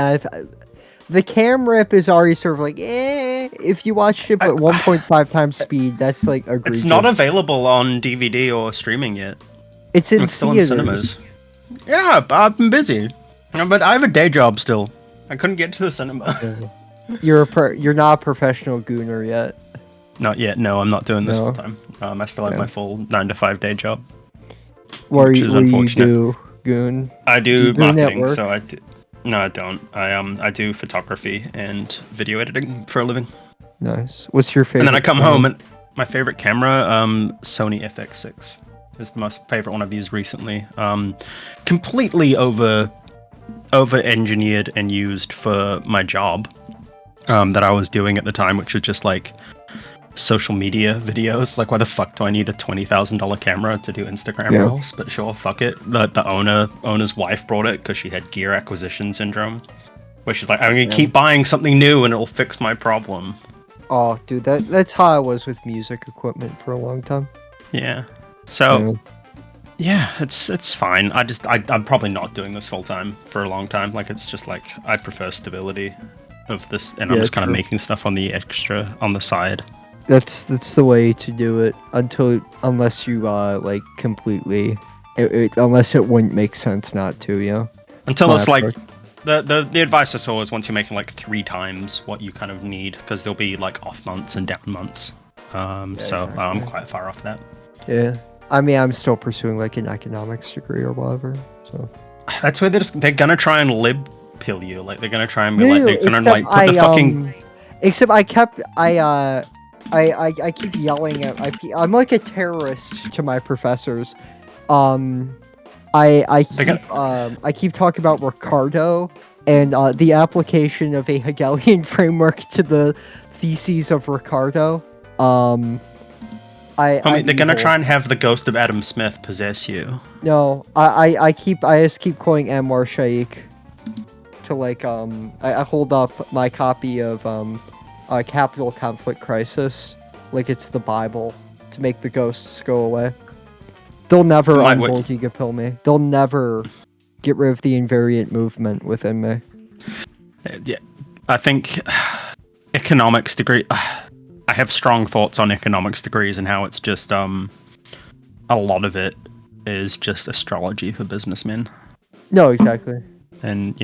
The cam rip is already sort of like, if you watched it at 1.5 times speed, that's like egregious. It's not available on DVD or streaming yet. It's still in cinemas. Yeah, I've been busy, but I have a day job still. I couldn't get to the cinema. You're not a professional gooner yet. Not yet. No, I'm not doing this full time. I still have my full 9 to 5 day job. What do you do, goon? I do marketing, so I do. No, I don't. I do photography and video editing for a living. Nice. What's your favorite? And then I come home and my favorite camera, Sony FX6, is the most favorite one I've used recently. Completely over engineered and used for my job that I was doing at the time, which was just like social media videos. Like, why the fuck do I need a $20,000 camera to do Instagram reels? But sure, fuck it. The owner's wife brought it because she had gear acquisition syndrome, where she's like, I'm gonna keep buying something new and it'll fix my problem. Oh, dude, that's how I was with music equipment for a long time. Yeah. So yeah, it's fine. I'm probably not doing this full time for a long time. Like, it's just like, I prefer stability of this, and I'm just kind of making stuff on the side. That's the way to do it unless you like completely unless it wouldn't make sense not to, you know. Until it's like the advice I saw is once you're making like 3 times what you kind of need, because there'll be like off months and down months. Exactly. I'm quite far off that. Yeah. I mean, I'm still pursuing like an economics degree or whatever. So That's where they're gonna try and lib pill you. Like they're gonna try and be No, like they're gonna like put the fucking. Except I keep yelling at I'm like a terrorist to my professors. I keep talking about Ricardo and the application of a Hegelian framework to the theses of Ricardo. They're gonna try and have the ghost of Adam Smith possess you. No, I just keep quoting Anwar Shaikh to like I hold up my copy of Capital Conflict Crisis like it's the Bible to make the ghosts go away. They'll never unvolgiga me. They'll never get rid of the invariant movement within me. Yeah, I think economics degree. I have strong thoughts on economics degrees and how it's just a lot of it is just astrology for businessmen. No, exactly. And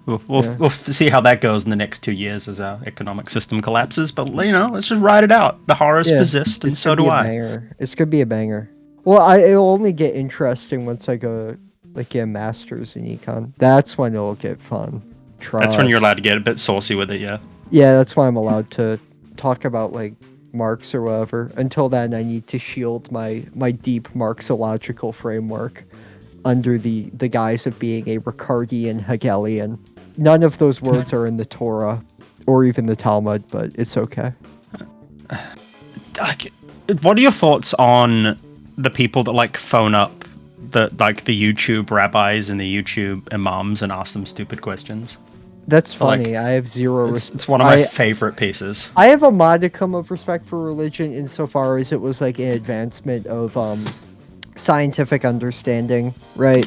we'll see how that goes in the next 2 years as our economic system collapses. But let's just ride it out. The horrors persist, and so do I. It's gonna be a banger. Well, it'll only get interesting once I go get a master's in econ. That's when it'll get fun. That's when you're allowed to get a bit saucy with it, yeah. Yeah, that's why I'm allowed to talk about Marx or whatever. Until then, I need to shield my deep Marxological framework under the guise of being a Ricardian Hegelian. None of those words are in the Torah or even the Talmud, but it's okay. What are your thoughts on the people that phone up the YouTube rabbis and the YouTube imams and ask them stupid questions? That's funny. I have zero respect. It's one of my favorite pieces. I have a modicum of respect for religion insofar as it was an advancement of scientific understanding, right?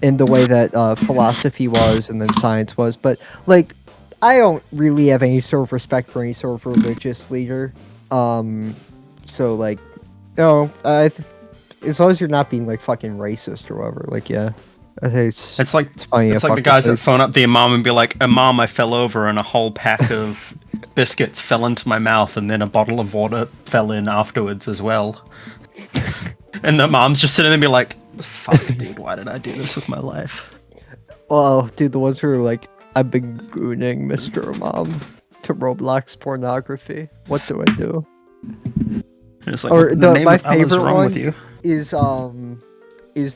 In the way that philosophy was and then science was. But I don't really have any sort of respect for any sort of religious leader. As long as you're not being fucking racist or whatever, yeah. I think it's like the guys that phone up the imam and be like, "Imam, I fell over and a whole pack of biscuits fell into my mouth, and then a bottle of water fell in afterwards as well." And the imam's just sitting there and be like, "Fuck, dude, why did I do this with my life?" Well, dude, the ones who are like, "I've been gooning Mr. Imam to Roblox pornography. What do I do?" And it's like, or my favorite one with you? is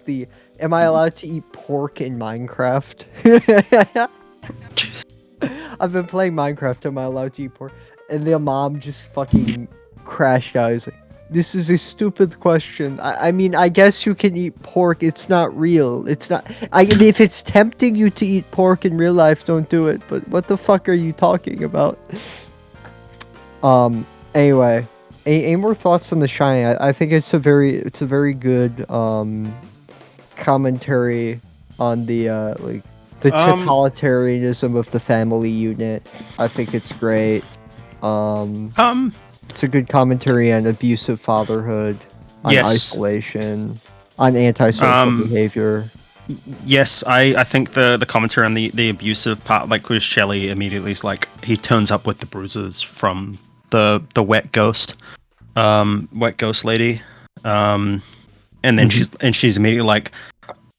the "Am I allowed to eat pork in Minecraft?" Jeez. I've been playing Minecraft. Am I allowed to eat pork? And the mom just fucking crashed out. He's like, "This is a stupid question. I mean, I guess you can eat pork. It's not real. It's not. If it's tempting you to eat pork in real life, don't do it. But what the fuck are you talking about?" Anyway, any more thoughts on The Shining? I think it's a very good commentary on the totalitarianism of the family unit. I think it's great. It's a good commentary on abusive fatherhood, on isolation, on antisocial behavior. Yes, I think the commentary on the abusive part, with Shelley immediately is he turns up with the bruises from the wet ghost lady, and then she's immediately like,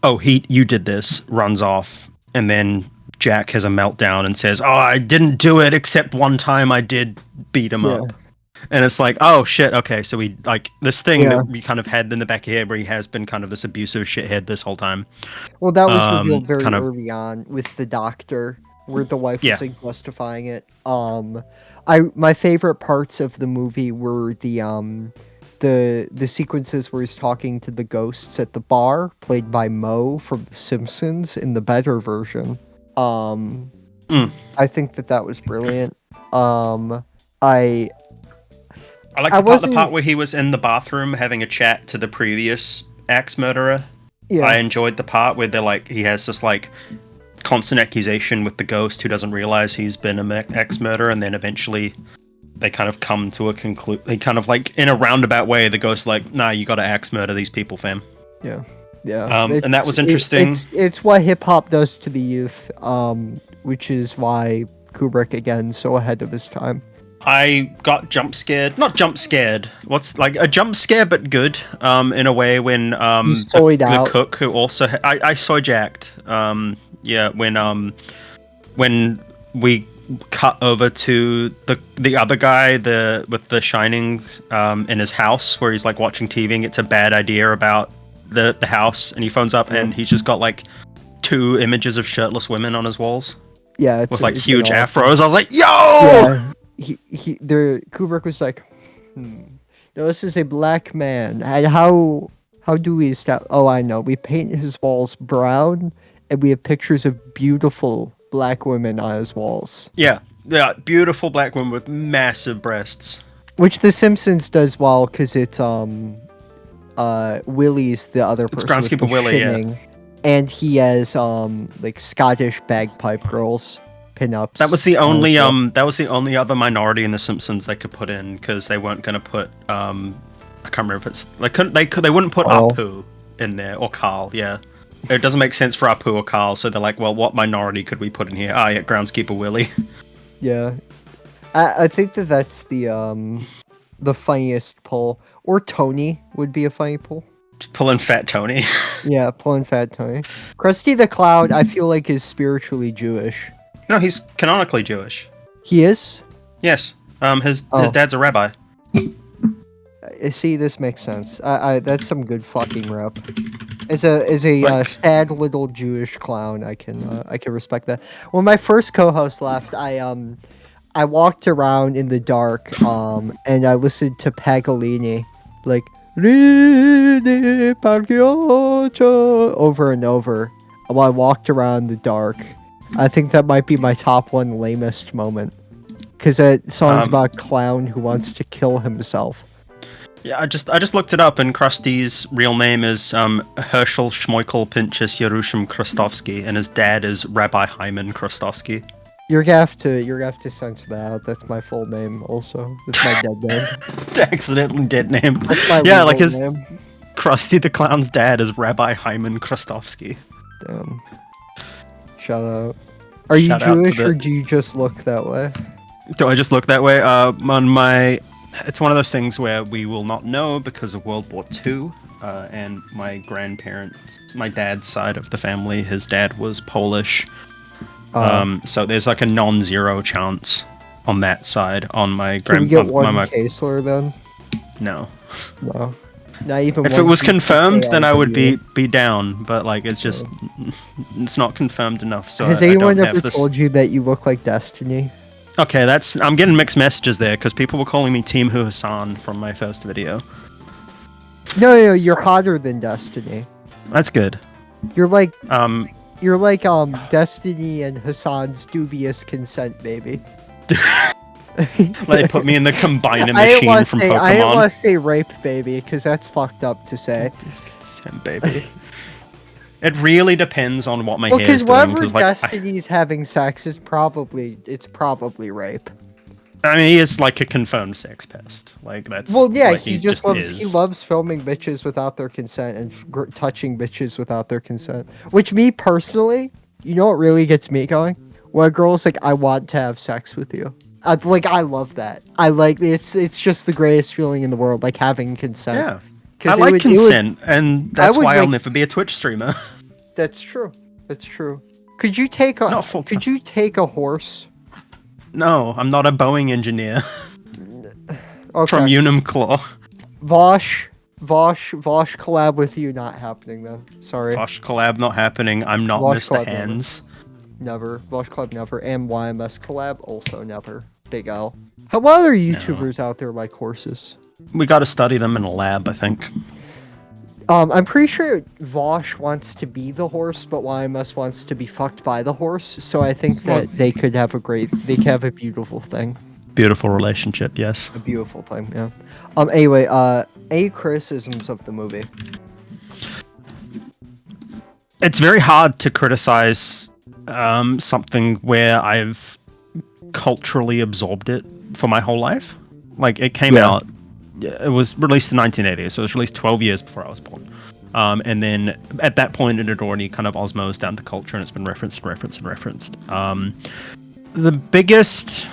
"Oh, you did this," runs off, and then Jack has a meltdown and says, "Oh, I didn't do it, except one time I did beat him up." And it's like, oh shit, okay, so we this thing that we kind of had in the back of your head where he has been kind of this abusive shithead this whole time. Well, that was revealed very early on with the doctor, where the wife was justifying it. My favorite parts of the movie were the sequences where he's talking to the ghosts at the bar, played by Moe from The Simpsons in the better version. I think that was brilliant. I like the part where he was in the bathroom having a chat to the previous axe murderer. Yeah. I enjoyed the part where he has this constant accusation with the ghost who doesn't realize he's been an axe murderer, and then eventually they kind of come to a conclusion. They kind of in a roundabout way, the ghost's like, "Nah, you got to axe murder these people, fam." Yeah. And that was interesting. It's what hip hop does to the youth, which is why Kubrick again so ahead of his time. I got jump scared. Not jump scared. What's like a jump scare, but good. In a way, when the cook who also I soy jacked. Yeah, when we cut over to the other guy, with the Shining, in his house where he's like watching TV and gets a bad idea about the house, and he phones up and he's just got like 2 images of shirtless women on his walls. Yeah, with like huge afros. I was like, yo! Yeah. Kubrick was like, no, this is a black man. And how do we stop? Oh, I know. We paint his walls brown, and we have pictures of beautiful black women on his walls. Yeah, beautiful black women with massive breasts. Which The Simpsons does well, because it's Willie's the other person. It's groundskeeper Willie, Shinning, yeah. And he has like Scottish bagpipe girls. Pinups. That was the only other minority in The Simpsons they could put in, because they weren't going to put I can't remember if it's they wouldn't put Apu in there, or Carl. Yeah, it doesn't make sense for Apu or Carl, so they're like, well, what minority could we put in here? Yeah, groundskeeper Willie. Yeah, I think that's the funniest pull, or Tony would be a funny pull. Just pulling Fat Tony. Yeah, pulling Fat Tony. Krusty the Clown, I feel like, is spiritually Jewish. No, he's canonically Jewish. He is? Yes. His dad's a rabbi. See, this makes sense. That's some good fucking rep. As a sad little Jewish clown, I can respect that. When my first co-host left, I walked around in the dark, and I listened to Paganini, like Ridi Paglioccio over and over while I walked around the dark. I think that might be my top 1 lamest moment, because that song's about a clown who wants to kill himself. Yeah, I just looked it up, and Krusty's real name is Herschel Schmeichel Pinchas Yerushim Krustovsky, and his dad is Rabbi Hyman Krustovsky. You're gonna have to censor that out. That's my full name, also. That's my dead name. Accidentally dead name. That's my like his name. Krusty the Clown's dad is Rabbi Hyman Krustovsky. Damn. Shout out. Are you Jewish, or do you just look that way? Do I just look that way? It's one of those things where we will not know because of World War II, and my grandparents, my dad's side of the family, his dad was Polish. So there's like a non-zero chance on that side. On my Can we get one Kaesler then? No. No. Not even. If it was confirmed, then I would be down. But like, it's just it's not confirmed enough. So has anyone ever told you that you look like Destiny? Okay, I'm getting mixed messages there, because people were calling me Team Hu Hassan from my first video. No, you're hotter than Destiny. That's good. You're like Destiny and Hassan's dubious consent, baby. They put me in the combining machine from Pokemon. I didn't want to say rape, baby, because that's fucked up to say. Consent, baby. It really depends on what my hair is doing. Because whatever Destiny's having sex is probably rape. I mean, he is like a confirmed sex pest. Like that's. Well, yeah, like, he loves filming bitches without their consent and touching bitches without their consent. Which, me personally, you know what really gets me going? When a girl's like, "I want to have sex with you." I love that. I like it's just the greatest feeling in the world, like having consent. Yeah. I like consent, and that's why I'll never be a Twitch streamer. That's true. That's true. Could you take a horse? No, I'm not a Boeing engineer. Okay. From Unimclaw. Vosh collab with you not happening then. Sorry. Vosh collab not happening. I'm not Vosh Mr. Hands. Never. Vosh collab never. And YMS collab also never. Big L. What other YouTubers out there like horses? We got to study them in a lab, I think. I'm pretty sure Vosh wants to be the horse, but YMS wants to be fucked by the horse. So I think that they could have a beautiful thing. Beautiful relationship, yes. A beautiful thing, yeah. Anyway, any criticisms of the movie? It's very hard to criticize something where I've culturally absorbed it for my whole life. Like, it came out. It was released in 1980, so it was released 12 years before I was born. And then at that point, it had already kind of osmosed down to culture, and it's been referenced. The biggest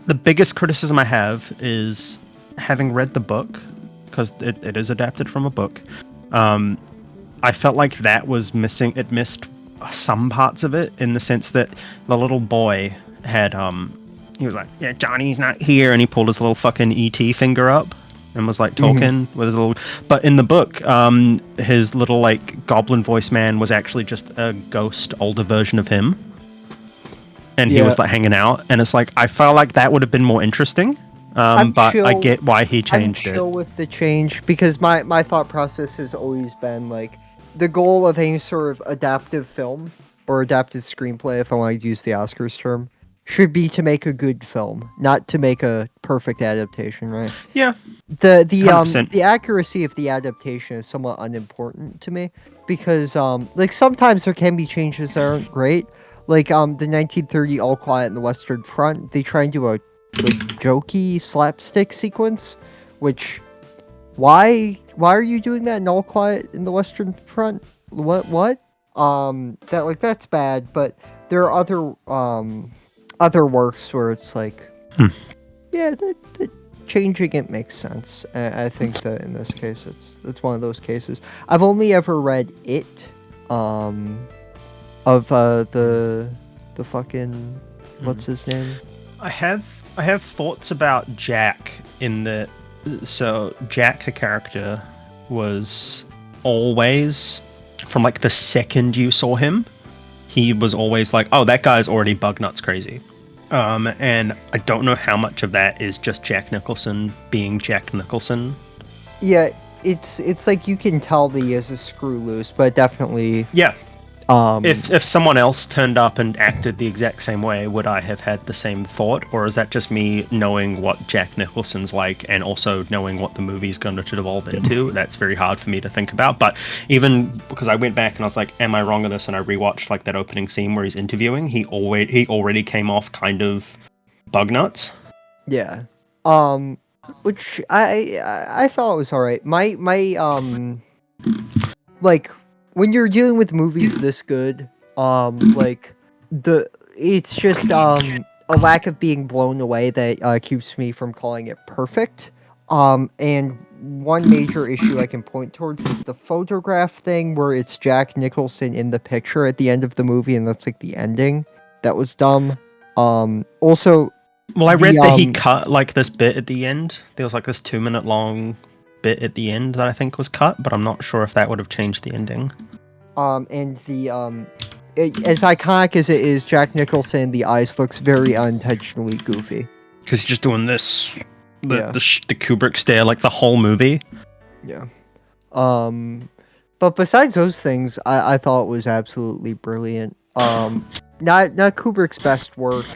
the biggest criticism I have is having read the book, because it is adapted from a book. I felt like that was missing. It missed some parts of it, in the sense that the little boy had he was like, yeah, Johnny's not here, and he pulled his little fucking ET finger up and was like talking with his little. But in the book, his little like goblin voice man was actually just a ghost older version of him, and he was like hanging out, and it's like I felt like that would have been more interesting. But I get why he changed I'm chill with the change, because my thought process has always been like, the goal of any sort of adaptive film or adapted screenplay, if I want to use the Oscars term, should be to make a good film, not to make a perfect adaptation, right? Yeah. The accuracy of the adaptation is somewhat unimportant to me, because like sometimes there can be changes that aren't great. Like the 1930 All Quiet on the Western Front, they try and do a like jokey slapstick sequence, which why are you doing that in All Quiet in the Western Front? What? That's bad, but there are other works where it's like, yeah, that changing it makes sense. I think that in this case, it's one of those cases. I've only ever read it, of the fucking what's his name? I have thoughts about Jack in that. So Jack, the character, was always, from like the second you saw him, he was always like, oh, that guy's already bug nuts crazy. And I don't know how much of that is just Jack Nicholson being Jack Nicholson. Yeah, it's like you can tell that he has a screw loose, but definitely. Yeah. If someone else turned up and acted the exact same way, would I have had the same thought? Or is that just me knowing what Jack Nicholson's like, and also knowing what the movie's going to devolve into? That's very hard for me to think about. But even because I went back and I was like, am I wrong on this? And I rewatched like that opening scene where he's interviewing. He already came off kind of bug nuts. Yeah. Which I thought was alright. My like, when you're dealing with movies this good, it's just a lack of being blown away that keeps me from calling it perfect. And one major issue I can point towards is the photograph thing, where it's Jack Nicholson in the picture at the end of the movie, and that's like the ending. That was dumb. Also, well, I read that he cut like this bit at the end. There was like this 2-minute long bit at the end that I think was cut, but I'm not sure if that would have changed the ending. And the as iconic as it is, Jack Nicholson, the eyes looks very unintentionally goofy. Because he's just doing this, the Kubrick stare, like the whole movie. Yeah. But besides those things, I thought it was absolutely brilliant. Not Kubrick's best work.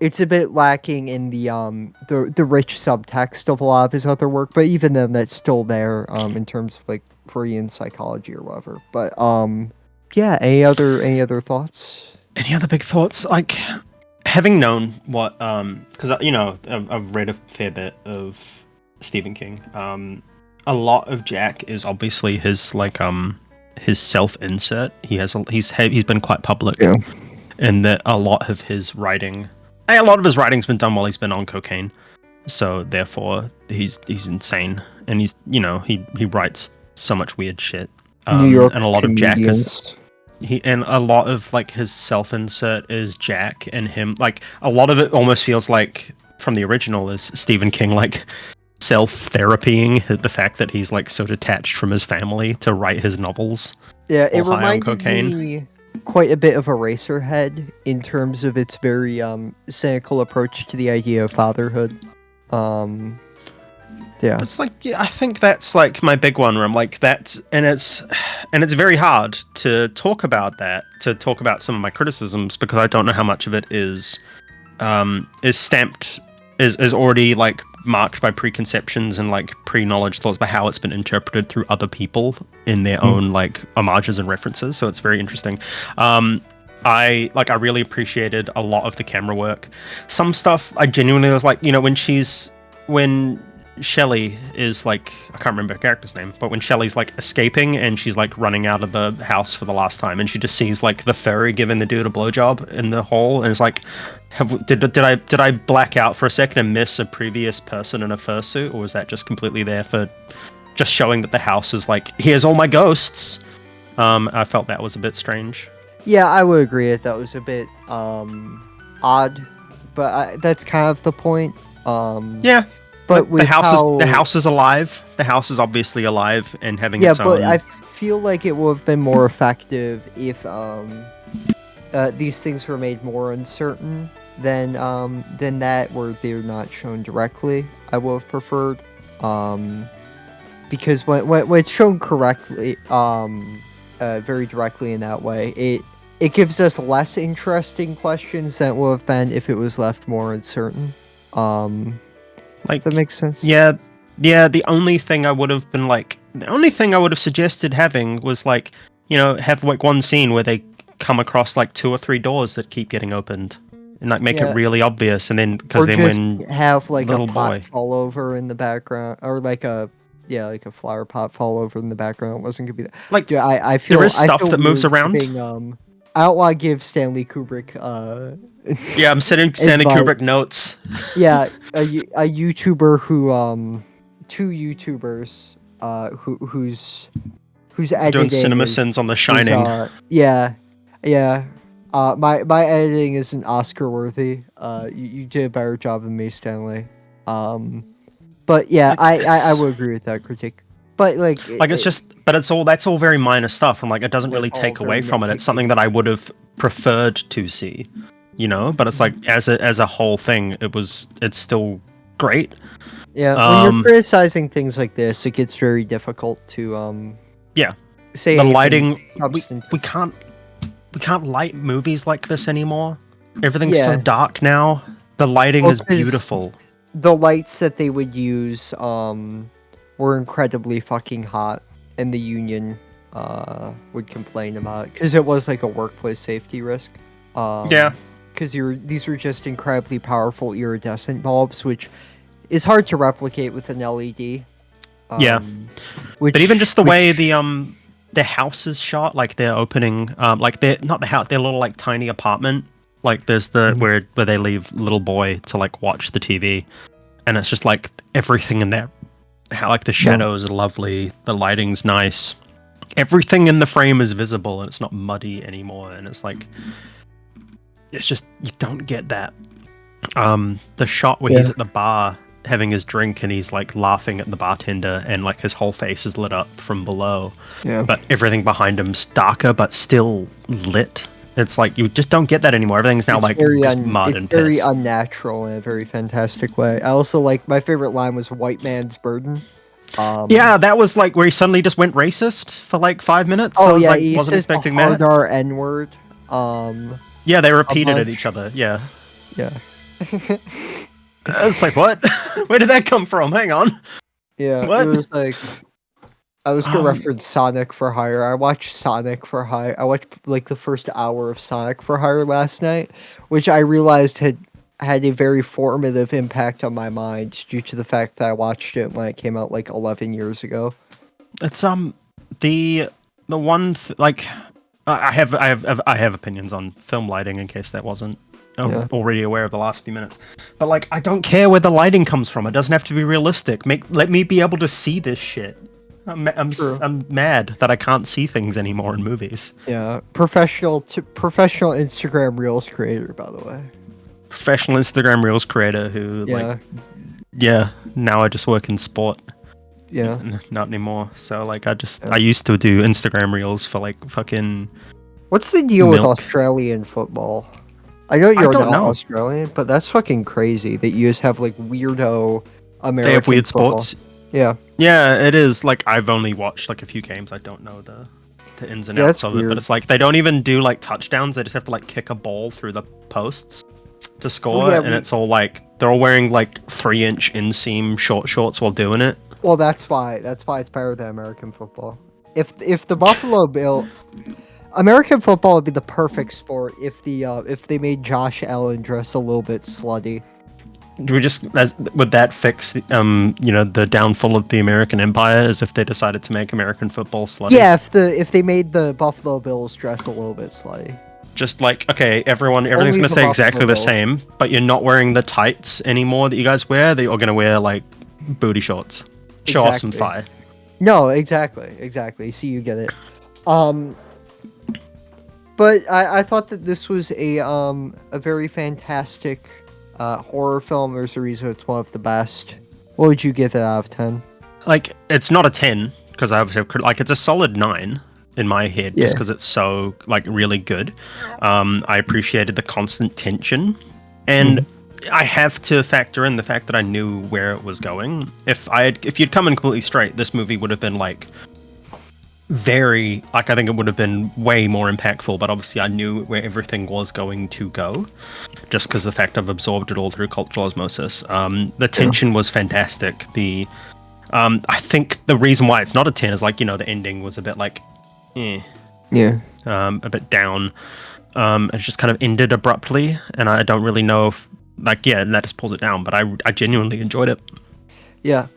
It's a bit lacking in the rich subtext of a lot of his other work, but even then, that's still there. In terms of like Freudian psychology or whatever. But yeah. Any other thoughts? Any other big thoughts? Like, having known what, because I've read a fair bit of Stephen King. A lot of Jack is obviously his like his self-insert. He's been quite public, in that a lot of his writing's been done while he's been on cocaine. So therefore, he's insane, and he writes so much weird shit. New York and a lot comedians. of Jack and a lot of like his self-insert is Jack, and him, like a lot of it almost feels like from the original is Stephen King like self-therapying the fact that he's like so detached from his family to write his novels. Yeah, it reminded me quite a bit of Eraserhead in terms of its very cynical approach to the idea of fatherhood. Yeah, it's like, I think that's like my big one where I'm like, it's very hard to talk about some of my criticisms, because I don't know how much of it is stamped, is already like marked by preconceptions and like pre-knowledge thoughts by how it's been interpreted through other people in their own like homages and references. So it's very interesting. I really appreciated a lot of the camera work. Some stuff I genuinely was like, when Shelley is like, I can't remember her character's name, but when Shelley's like escaping and she's like running out of the house for the last time, and she just sees like the furry giving the dude a blowjob in the hall, and it's like, did I black out for a second and miss a previous person in a fursuit, or was that just completely there for just showing that the house is like, here's all my ghosts? I felt that was a bit strange. Yeah, I would agree that was a bit odd, but that's kind of the point. Yeah. But the house is alive. The house is obviously alive and having its own. Yeah, but I feel like it would have been more effective if these things were made more uncertain than that, where they're not shown directly. I would have preferred, because when it's shown correctly, very directly in that way, it gives us less interesting questions than it would have been if it was left more uncertain. Like, that makes sense. Yeah. The only thing I would have suggested having was like, have like one scene where they come across like 2 or 3 doors that keep getting opened, and like make it really obvious, and then because then when have like little a pot boy fall over in the background, or like a flower pot fall over in the background. It wasn't gonna be that. Like, dude, I feel there is stuff that moves around. I don't want to give Stanley Kubrick. Yeah, I'm sending Stanley Kubrick notes. Yeah, a YouTuber who 2 YouTubers whose editing doing cinema sins on The Shining. Yeah. My editing isn't Oscar worthy. You did a better job than me, Stanley. But yeah, I would agree with that critique. But that's all very minor stuff, and like it doesn't really take away from it. It's something that I would have preferred to see, But it's like as a whole thing, it's still great. Yeah, when you're criticizing things like this, it gets very difficult to say the lighting. We can't light movies like this anymore. Everything's so dark now. The lighting is beautiful. The lights that they would use were incredibly fucking hot, and the union would complain about it because it was like a workplace safety risk. Because these were just incredibly powerful iridescent bulbs, which is hard to replicate with an LED. But even just the way the house is shot, like they're opening, like they're not the house, their little like tiny apartment. Like there's where they leave little boy to like watch the TV, and it's just like everything in there. How like the shadows are lovely, the lighting's nice, everything in the frame is visible, and it's not muddy anymore. And it's like, it's just, you don't get that. The shot where he's at the bar having his drink and he's like laughing at the bartender, and like his whole face is lit up from below, but everything behind him's darker but still lit. It's like you just don't get that anymore. Everything's now like just mud and piss. It's very unnatural in a very fantastic way. I also like, my favorite line was "white man's burden." Yeah, that was like where he suddenly just went racist for like 5 minutes. Oh, I was yeah, like, he wasn't says expecting the that. hard N-word. Yeah, they repeated at each other. Yeah. It's like, what? Where did that come from? Hang on. Yeah, what? It was like, I was gonna reference Sonic for Hire. I watched Sonic for Hire. I watched like the first hour of Sonic for Hire last night, which I realized had a very formative impact on my mind due to the fact that I watched it when it came out like 11 years ago. It's the one like I have opinions on film lighting in case that wasn't already aware of the last few minutes. But like, I don't care where the lighting comes from. It doesn't have to be realistic. Let me be able to see this shit. I'm mad that I can't see things anymore in movies. Yeah, professional Instagram Reels creator, by the way. Professional Instagram Reels creator who now I just work in sport. Yeah. Not anymore. So like I used to do Instagram Reels for like fucking. What's the deal with Australian football? I know you're not Australian, but that's fucking crazy that you just have like weirdo American. They have weird football. sports. Yeah. Yeah, it is. Like, I've only watched like a few games. I don't know the ins and outs of it, but it's like they don't even do like touchdowns. They just have to like kick a ball through the posts to score, and it's all like they're all wearing like 3-inch inseam short shorts while doing it. Well, that's why it's better than American football. If the Buffalo Bill, American football would be the perfect sport if they made Josh Allen dress a little bit slutty. would that fix the downfall of the American Empire, as if they decided to make American football slutty? Yeah, if they made the Buffalo Bills dress a little bit slutty. Just like, okay, everything's going to stay exactly the same, but you're not wearing the tights anymore that you guys wear. That you're going to wear like booty shorts. Show off some thigh. No, exactly. See, you get it. But I thought that this was a very fantastic horror film. There's a reason it's one of the best. What would you give it out of 10? Like, it's not a 10 because I obviously like it's a solid 9 in my head, just because it's so like really good. I appreciated the constant tension, and I have to factor in the fact that I knew where it was going. If you'd come in completely straight, this movie would have been like very, like, I think it would have been way more impactful, but obviously I knew where everything was going to go, just because the fact I've absorbed it all through cultural osmosis. The tension was fantastic. I think the reason why it's not a 10 is, like, the ending was a bit like, a bit down. It just kind of ended abruptly, and I don't really know if, like, that just pulls it down, but I genuinely enjoyed it. Yeah,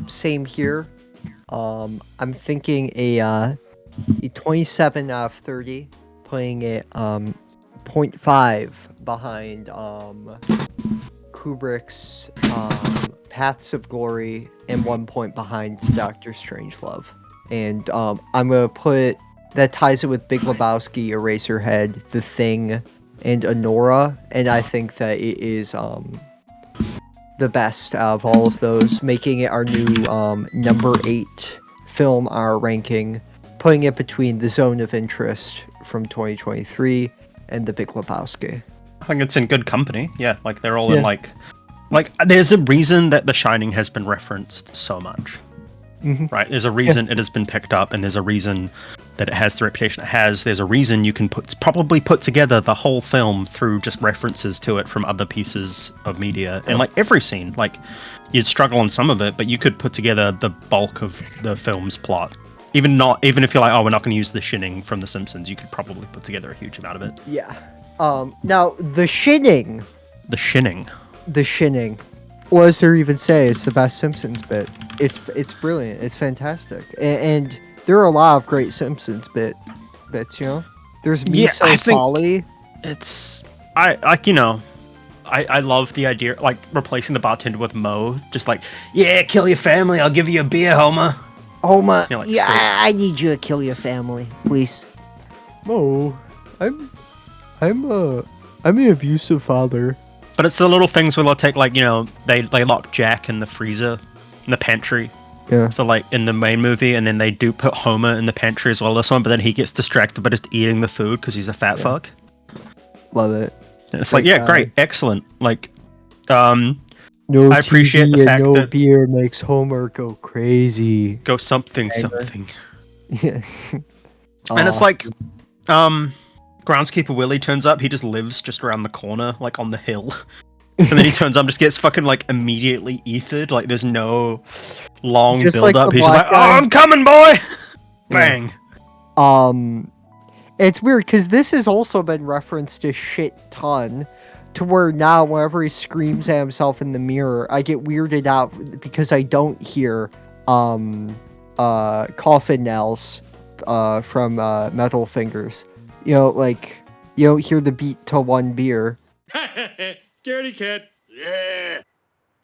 same here. I'm thinking a 27 out of 30, playing it 0.5 behind Kubrick's Paths of Glory and 1 point behind Doctor Strangelove. And I'm gonna put that ties it with Big Lebowski, Eraserhead, The Thing, and Anora, and I think that it is the best out of all of those, making it our new number 8 film, our ranking, putting it between The Zone of Interest from 2023 and The Big Lebowski. I think it's in good company. Yeah, like they're all in like there's a reason that The Shining has been referenced so much. Right? There's a reason it has been picked up, and there's a reason that it has the reputation it has. There's a reason you can probably put together the whole film through just references to it from other pieces of media. And like every scene, like you'd struggle on some of it, but you could put together the bulk of the film's plot. Even if you're like, oh, we're not going to use the Shinning from The Simpsons, you could probably put together a huge amount of it. Yeah. Now the Shinning. The Shinning. What does there even say? It's the best Simpsons bit. It's brilliant. It's fantastic. And there are a lot of great Simpsons bits, There's Miso Folly. I love the idea, like, replacing the bartender with Mo. Just like, yeah, kill your family. I'll give you a beer, Homer. Homer, like, I need you to kill your family, please. Mo, I'm an abusive father. But it's the little things where they'll take, like, they lock Jack in the freezer, in the pantry. Yeah. For, like, in the main movie, and then they do put Homer in the pantry as well this one, but then he gets distracted by just eating the food because he's a fat fuck. Love it. And it's like, great, excellent. Like, no I appreciate TV the fact and that beer makes Homer go crazy. Go something. Yeah. And it's like, Groundskeeper Willie turns up, he just lives just around the corner, like on the hill. And then he turns up, just gets fucking like immediately ethered. Like there's no long build like up. He's just like, guy. "Oh, I'm coming, boy!" Bang. It's weird because this has also been referenced a shit ton, to where now whenever he screams at himself in the mirror, I get weirded out because I don't hear coffin nails from Metal Fingers. Like you don't hear the beat to one beer. Scaredy cat. Yeah.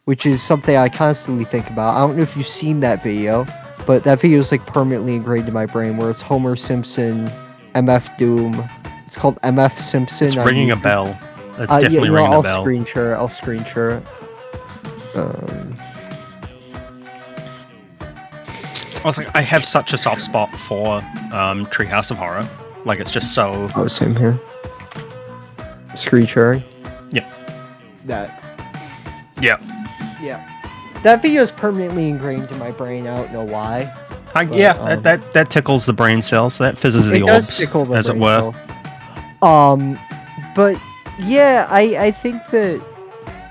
Which is something I constantly think about. I don't know if you've seen that video, but that video is like permanently ingrained in my brain, where it's Homer Simpson, MF Doom. It's called MF Simpson. It's ringing a bell. It's definitely ringing a bell. I'll screen share it. I have such a soft spot for Treehouse of Horror. Like, it's just so... Oh, same here. Screen sharing? Yep. That. Yeah. Yeah. That video is permanently ingrained in my brain. I don't know why. That tickles the brain cells. That fizzes the orbs, as it were. But yeah, I think that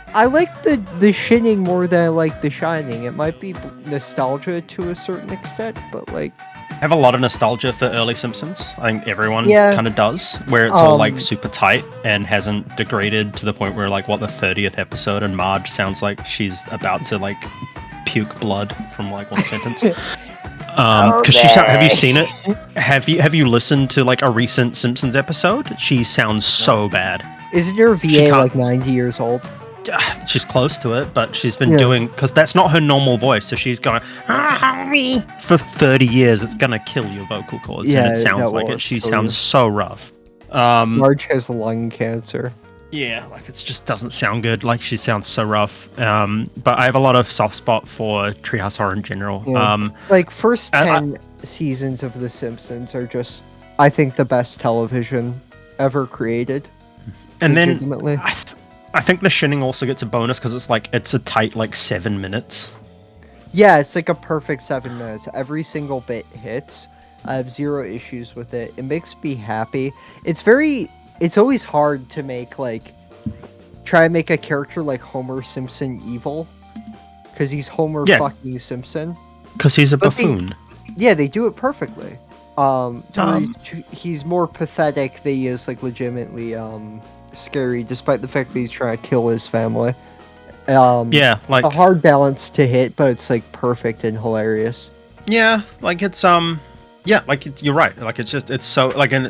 I like the Shinning more than I like The Shining. It might be nostalgia to a certain extent, but like have a lot of nostalgia for early Simpsons. I think everyone Yeah. kind of does, where it's all like super tight and hasn't degraded to the point where like the 30th episode and Marge sounds like she's about to like puke blood from like one sentence. Because have you seen it? Have you listened to like a recent Simpsons episode? She sounds so bad. Isn't your VA like 90 years old? She's close to it, but she's been doing, because that's not her normal voice, so she's going for 30 years. It's gonna kill your vocal cords, and it sounds like it. She sounds so rough. Marge has lung cancer. Yeah, like it just doesn't sound good. Like she sounds so rough. But I have a lot of soft spot for Treehouse Horror in general. Yeah. Like first 10 seasons of The Simpsons are just, I think, the best television ever created. And then I think the Shinning also gets a bonus because it's a tight 7 minutes. Yeah, it's like a perfect 7 minutes. Every single bit hits. I have zero issues with it. It makes me happy. It's always hard to try and make a character like Homer Simpson evil. Because he's Homer fucking Simpson. Because he's a buffoon. They do it perfectly. He's more pathetic. He is legitimately scary, despite the fact that he's trying to kill his family. A hard balance to hit, but it's perfect and hilarious. Yeah, you're right. It's so and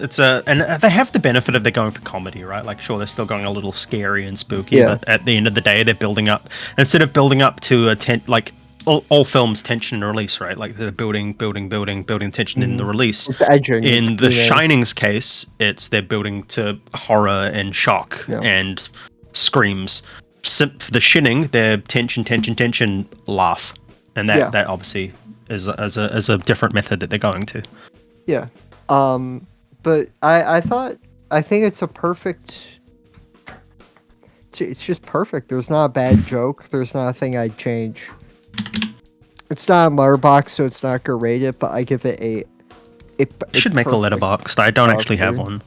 they have the benefit of they're going for comedy, right? Sure, they're still going a little scary and spooky, but at the end of the day, they're building up, instead of building up to all films tension and release, right? They're building tension in the release. It's edging. In The Shining's case, they're building to horror and shock and screams. For The Shinning, they're tension, laugh, and that obviously is a different method that they're going to. Yeah, but I think it's a perfect. It's just perfect. There's not a bad joke. There's not a thing I'd change. It's not a letterbox, so it's not gonna rate it, but I give it a. You should make a letterbox. I don't actually have one.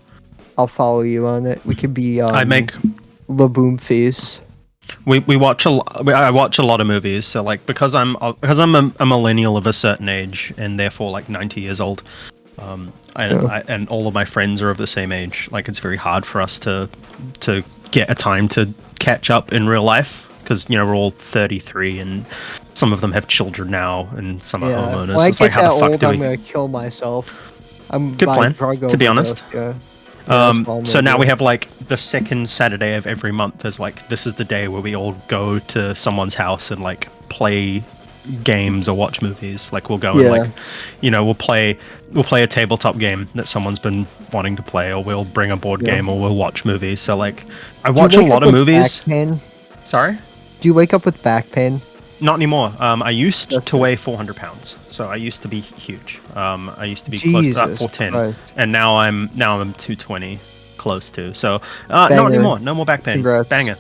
I'll follow you on it. We can be. I make Laboom Fees. We watch I watch a lot of movies, so because I'm a millennial of a certain age and therefore 90 years old, and all of my friends are of the same age. It's very hard for us to get a time to catch up in real life because we're all 33 and some of them have children now and some are homeowners. When I get how that the fuck old, do we... I'm gonna kill myself. Good plan, to be honest. So now we have the second Saturday of every month is this is the day where we all go to someone's house and play games or watch movies. We'll go and we'll play a tabletop game that someone's been wanting to play, or we'll bring a board game, or we'll watch movies. So I watch a lot of movies. Back pain? Sorry? Do you wake up with back pain? Not anymore. I used to weigh 400 pounds, so I used to be huge. I used to be close to 410, Christ. and now I'm 220, close to. So not anymore. No more back pain. Congrats. Banger.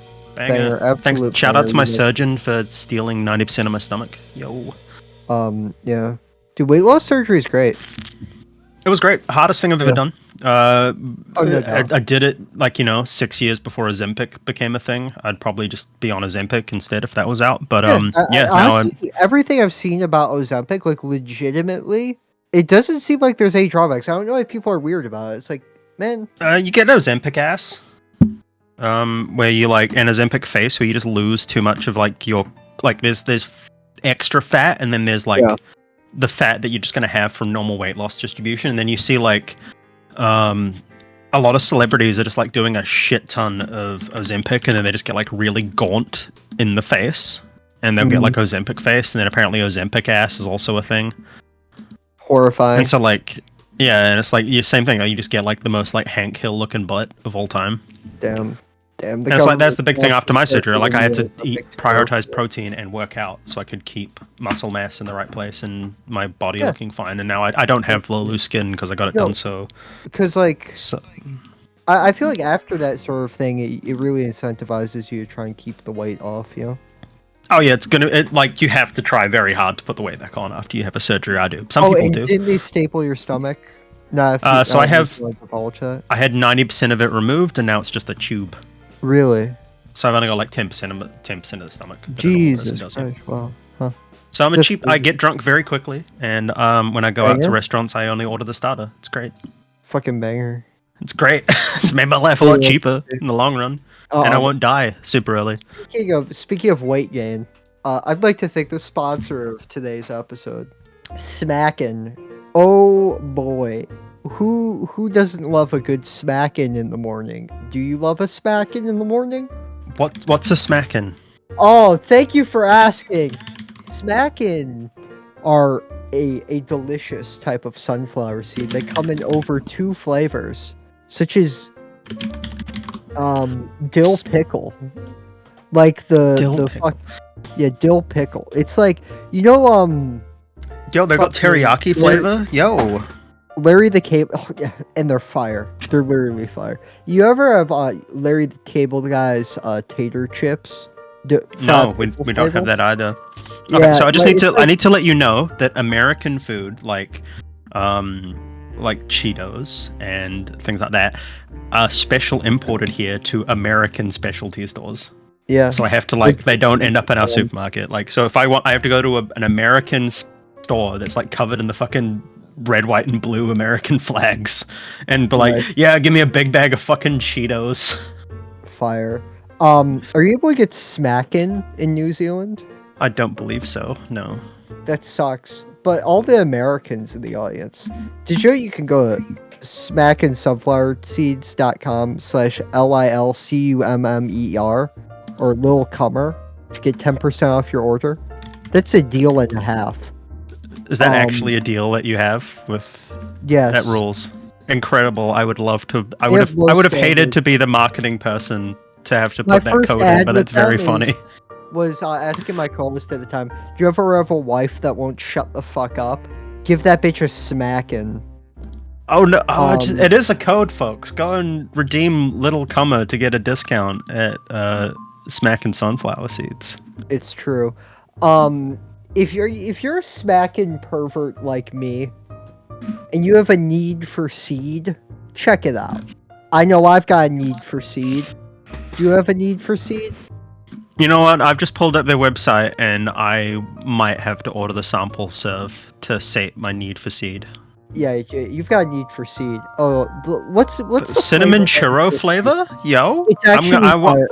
Thanks. Shout out to my surgeon for stealing 90% of my stomach. Yo. Yeah. Dude, weight loss surgery is great. It was great. Hardest thing I've ever done. No I did it 6 years before Ozempic became a thing. I'd probably just be on Ozempic instead if that was out. But honestly, everything I've seen about Ozempic, legitimately, it doesn't seem like there's any drawbacks. I don't know why people are weird about it. It's man, you get Ozempic ass, where you an Ozempic face, where you just lose too much of your there's extra fat, and then there's the fat that you're just gonna have from normal weight loss distribution, and then you see a lot of celebrities are just doing a shit ton of Ozempic, and then they just get really gaunt in the face, and they'll get Ozempic face, and then apparently Ozempic ass is also a thing. Horrifying. And so and it's the same thing. You just get the most Hank Hill looking butt of all time. Damn. And it's that's the big thing after my surgery. I had to prioritize protein and work out so I could keep muscle mass in the right place and my body looking fine. And now I don't have the loose skin because I got it done so. Because I feel after that sort of thing, it really incentivizes you to try and keep the weight off. Oh yeah, you have to try very hard to put the weight back on after you have a surgery. I do. Some people do. Didn't they staple your stomach? No. So I have. I had 90% of it removed, and now it's just a tube. Really? So I've only got 10% of the stomach. Jesus Christ! Wow. Huh. So I get drunk very quickly, and when I go out to restaurants, I only order the starter. It's great. Fucking banger. It's great. It's made my life a lot cheaper in the long run, and I won't die super early. Speaking of weight gain, I'd like to thank the sponsor of today's episode, Smackin'. Oh boy, who doesn't love a good smackin' in the morning? Do you love a smackin' in the morning? What's a smackin'? Oh, thank you for asking. Smackin' are a delicious type of sunflower seed. They come in over 2 flavors, such as dill pickle. Like dill pickle. It's like, you know, Yo, they got teriyaki flavor? Yo. Larry the Cable, and they're fire. They're literally fire. You ever have Larry the Cable Guy's tater chips? No, we don't have that either. Okay, so I just I need to let you know that American food, like Cheetos and things like that, are special imported here to American specialty stores. Yeah. So I have to they don't end up in our supermarket. Like, so if I have to go to an American store that's like covered in the fucking red, white, and blue American flags, and be like, yeah, give me a big bag of fucking Cheetos. Fire. Are you able to get Smackin' in New Zealand? I don't believe so. No. That sucks. But all the Americans in the audience, did you know you can go to smackinsunflowerseeds.com/LILCUMMER or Lil Cummer to get 10% off your order? That's a deal and a half. Is that actually a deal that you have with? Yes. That rules. Incredible. I would love to. I would have hated to be the marketing person to have to put that code in, but that's very funny. Was asking my co-host at the time, do you ever have a wife that won't shut the fuck up? Give that bitch a smackin'. Oh no! It is a code, folks. Go and redeem Little Cummer to get a discount at Smackin' Sunflower Seeds. It's true. If you're a smackin' pervert like me, and you have a need for seed, check it out. I know I've got a need for seed. Do you have a need for seed? You know what? I've just pulled up their website, and I might have to order the sample serve to sate my need for seed. Yeah, you've got a need for seed. Oh, what's the cinnamon churro flavor? Yo, it's actually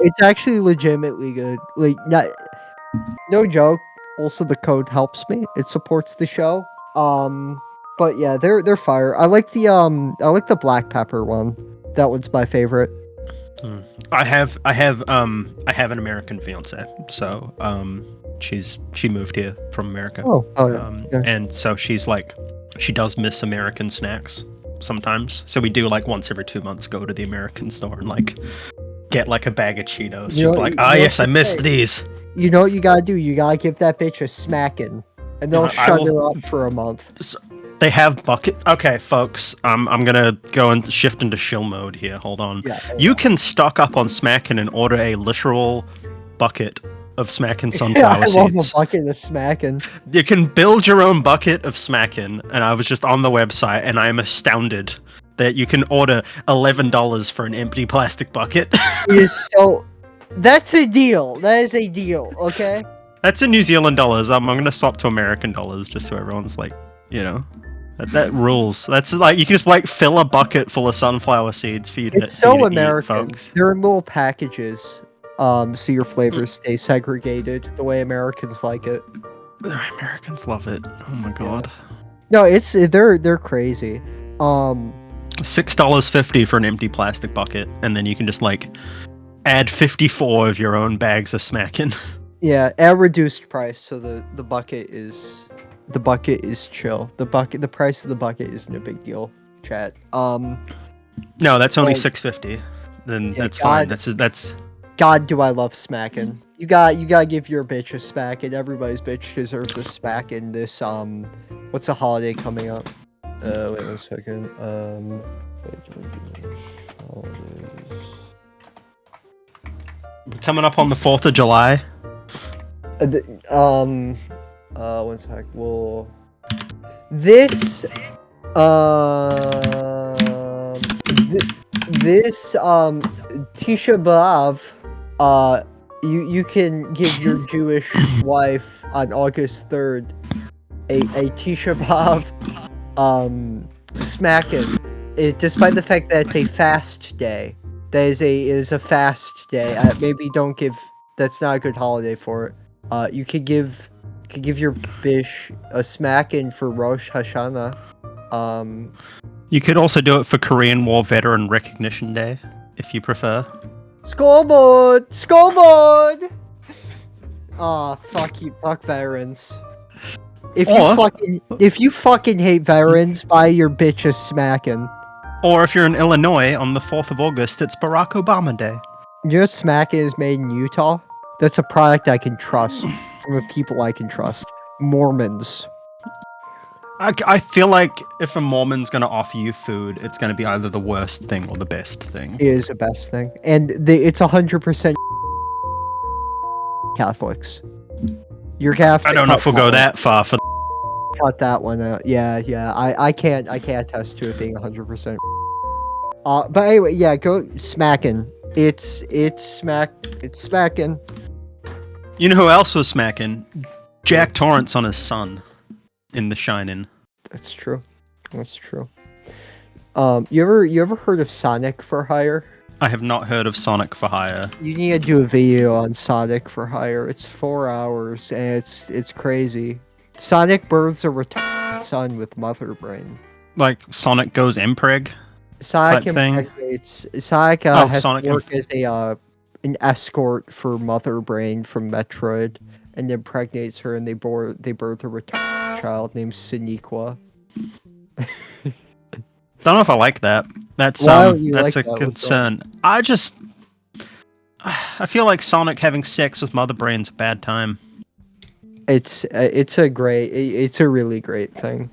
it's actually legitimately good. Like, no joke. Also, the code helps me. It supports the show. But yeah, they're fire. I like the black pepper one. That one's my favorite. I have an American fiance, so she moved here from America. Oh yeah. And so she does miss American snacks sometimes. So we do like once every 2 months go to the American store and like get like a bag of Cheetos. She'll be like, yes, I missed these. You know what you gotta do? You gotta give that bitch a smackin', and they'll shut her up for a month. So, they have bucket. Okay, folks. I'm gonna go and shift into shill mode here. Hold on. Yeah, you can stock up on Smackin' and order a literal bucket of Smackin' sunflower seeds. I love a bucket of Smackin'. You can build your own bucket of Smackin', and I was just on the website, and I am astounded that you can order $11 for an empty plastic bucket. That's a deal. That is a deal. Okay. That's in New Zealand dollars. I'm gonna swap to American dollars just so everyone's like, you know. That rules. That's like you can just like fill a bucket full of sunflower seeds for you to. It's so American, eat, folks. They're in little packages, so your flavors stay segregated the way Americans like it. Americans love it. Oh my god. No, they're crazy. $6.50 for an empty plastic bucket, and then you can just like add 54 of your own bags of Smackin'. Yeah, at reduced price, so the bucket is chill. The price of the bucket isn't a big deal, chat. No, that's only $6.50. Then that's fine. That's God, do I love Smackin'. You gotta give your bitch a Smackin'. Everybody's bitch deserves a Smackin'. This what's the holiday coming up? Wait 1 second. Coming up on the 4th of July. 1 sec. Well, this Tisha B'Av You can give your Jewish wife on August 3rd a Tisha B'Av smacking. Despite the fact that it's a fast day. That is a fast day. Maybe don't give. That's not a good holiday for it. You could give your bish a smacking for Rosh Hashanah. You could also do it for Korean War Veteran Recognition Day, if you prefer. Scoreboard! Scoreboard! Aw, fuck you, fuck veterans. If you fucking hate veterans, buy your bitch a smacking. Or if you're in Illinois, on the 4th of August, it's Barack Obama Day. You know smacking is made in Utah? That's a product I can trust. From the people I can trust. Mormons. I feel like if a Mormon's going to offer you food, it's going to be either the worst thing or the best thing. It is the best thing. And it's 100% Catholics. You're Catholic. I don't know if we'll go that far for... Cut that one out. Yeah. I can't attest to it being 100%. But anyway, yeah, go smacking. It's smacking. You know who else was smacking? Jack Torrance on his son in The Shining. That's true. You ever heard of Sonic for Hire? I have not heard of Sonic for Hire. You need to do a video on Sonic for Hire. It's 4 hours and it's crazy. Sonic births a retarded son with mother brain. Like Sonic goes impreg? Sonic impregnates. Sonic has Sonic to work as an escort for Mother Brain from Metroid, and impregnates her, and they birth a retarded child named Siniqua. Don't know if I like that. That's like a concern. I feel like Sonic having sex with Mother Brain's a bad time. It's a really great thing.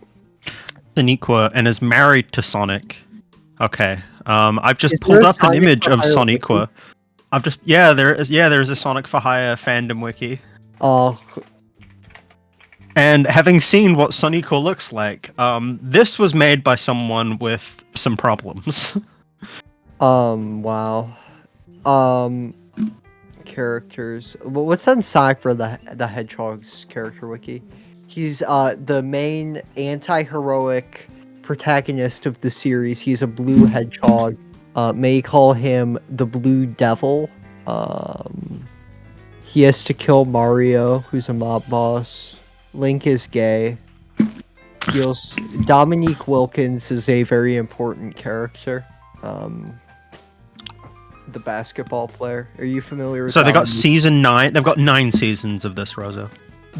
Soniqua and is married to Sonic. Okay. I've just pulled up an image of Soniqua. There is a Sonic for Hire fandom wiki. Oh. And having seen what Soniqua looks like, this was made by someone with some problems. Wow. Characters. Well, what's on Sonic for the Hedgehog's character wiki? He's the main anti-heroic protagonist of the series. He's a blue hedgehog. May call him the Blue Devil. He has to kill Mario, who's a mob boss. Link is gay. Dominique Wilkins is a very important character. The basketball player. Are you familiar with? So they got season 9. They've got 9 seasons of this, Rosa.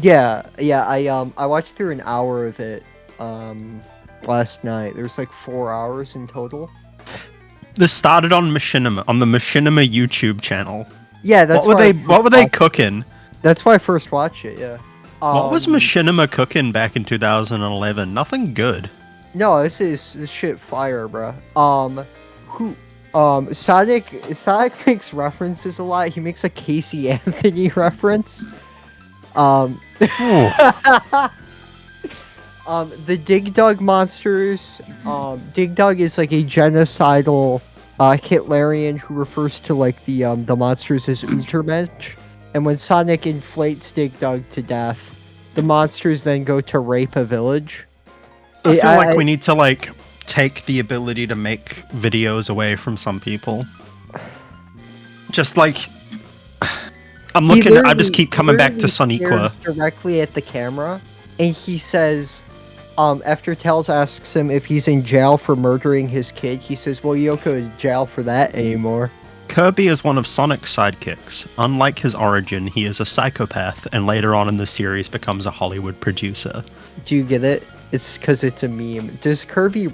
Yeah. I watched through an hour of it last night. There's like 4 hours in total. This started on Machinima, on the Machinima YouTube channel. Yeah, that's what were they cooking? That's why I first watched it. Yeah. What was Machinima cooking back in 2011? Nothing good. No, this shit fire, bro. Sonic makes references a lot. He makes a Casey Anthony reference. The Dig Dug monsters. Dig Dug is like a genocidal Hitlerian who refers to like the monsters as Untermensch. And when Sonic inflates Dig Dug to death, the monsters then go to rape a village. I feel like we need to like take the ability to make videos away from some people. Just like I just keep coming back to Soniqua. Directly at the camera, and he says, after Tails asks him if he's in jail for murdering his kid, he says, "Well, you don't go to jail for that anymore." Kirby is one of Sonic's sidekicks. Unlike his origin, he is a psychopath, and later on in the series becomes a Hollywood producer. Do you get it? It's because it's a meme. Does Kirby...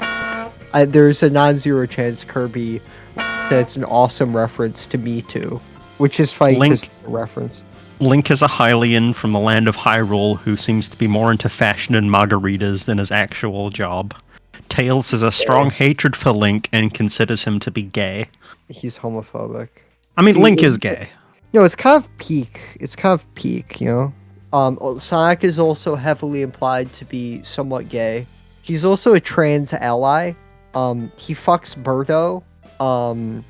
there's a non-zero chance Kirby... That's an awesome reference to Me Too. Which is funny because it's a reference. Link is a Hylian from the land of Hyrule who seems to be more into fashion and margaritas than his actual job. Tails has a strong hatred for Link and considers him to be gay. He's homophobic. I mean, Link is gay. No, it's kind of peak. You know? Sonic is also heavily implied to be somewhat gay. He's also a trans ally. He fucks Birdo. And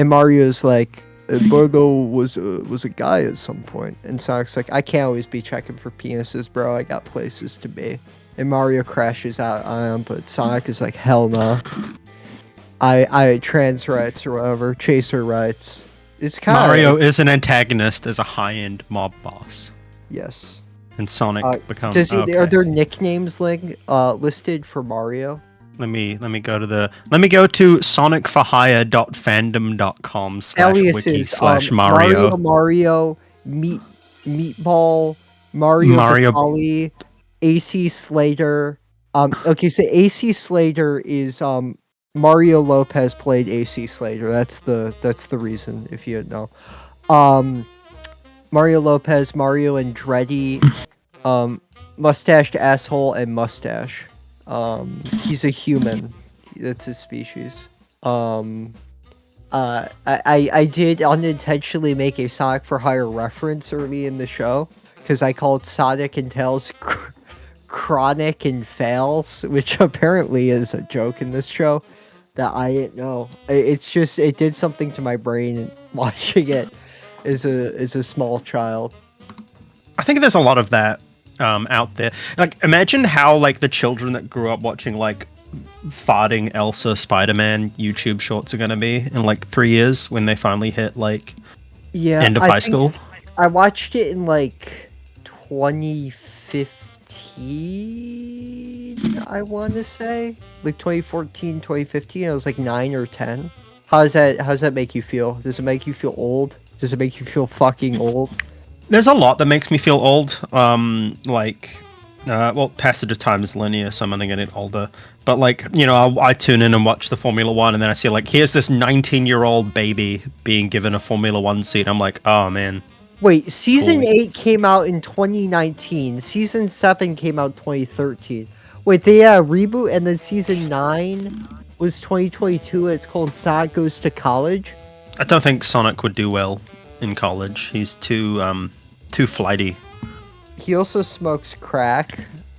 Mario's like, Birdo was a guy at some point. And Sonic's like, I can't always be checking for penises, bro. I got places to be. And Mario crashes out on him, but Sonic is like, hell no. I trans rights or whatever, chaser rights. It's kind of Mario is an antagonist as a high-end mob boss. Yes. And Sonic becomes. Are there nicknames listed for Mario? Let me go to sonicforhire.fandom.com/wiki/Mario. Mario, Meatball, Mario Batali, AC Slater. Okay, so AC Slater is Mario Lopez played AC Slater. That's the reason, if you know. Mario Lopez, Mario Andretti, Mustached Asshole, and Mustache. He's a human. That's his species. I did unintentionally make a Sonic for Hire reference early in the show because I called Sonic and Tails Chronic and Fails, which apparently is a joke in this show that I didn't know. It's just, it did something to my brain watching it as a small child. I think there's a lot of that out there. Like, imagine how like the children that grew up watching like farting Elsa Spider-Man YouTube shorts are gonna be in like 3 years when they finally hit like end of high school. I watched it in like 2015, I want to say, like 2014, 2015. I was like 9 or 10. How's that make you feel? Does it make you feel old? Does it make you feel fucking old? There's a lot that makes me feel old. Well, passage of time is linear, so I'm only getting older. But like, you know, I tune in and watch the Formula One, and then I see like, here's this 19-year-old baby being given a Formula One seat. I'm like, oh man. Wait, season 8 came out in 2019. Season 7 came out 2013. Wait, they had a reboot, and then season 9 was 2022. It's called Sonic Goes to College. I don't think Sonic would do well in college. He's too flighty. He also smokes crack.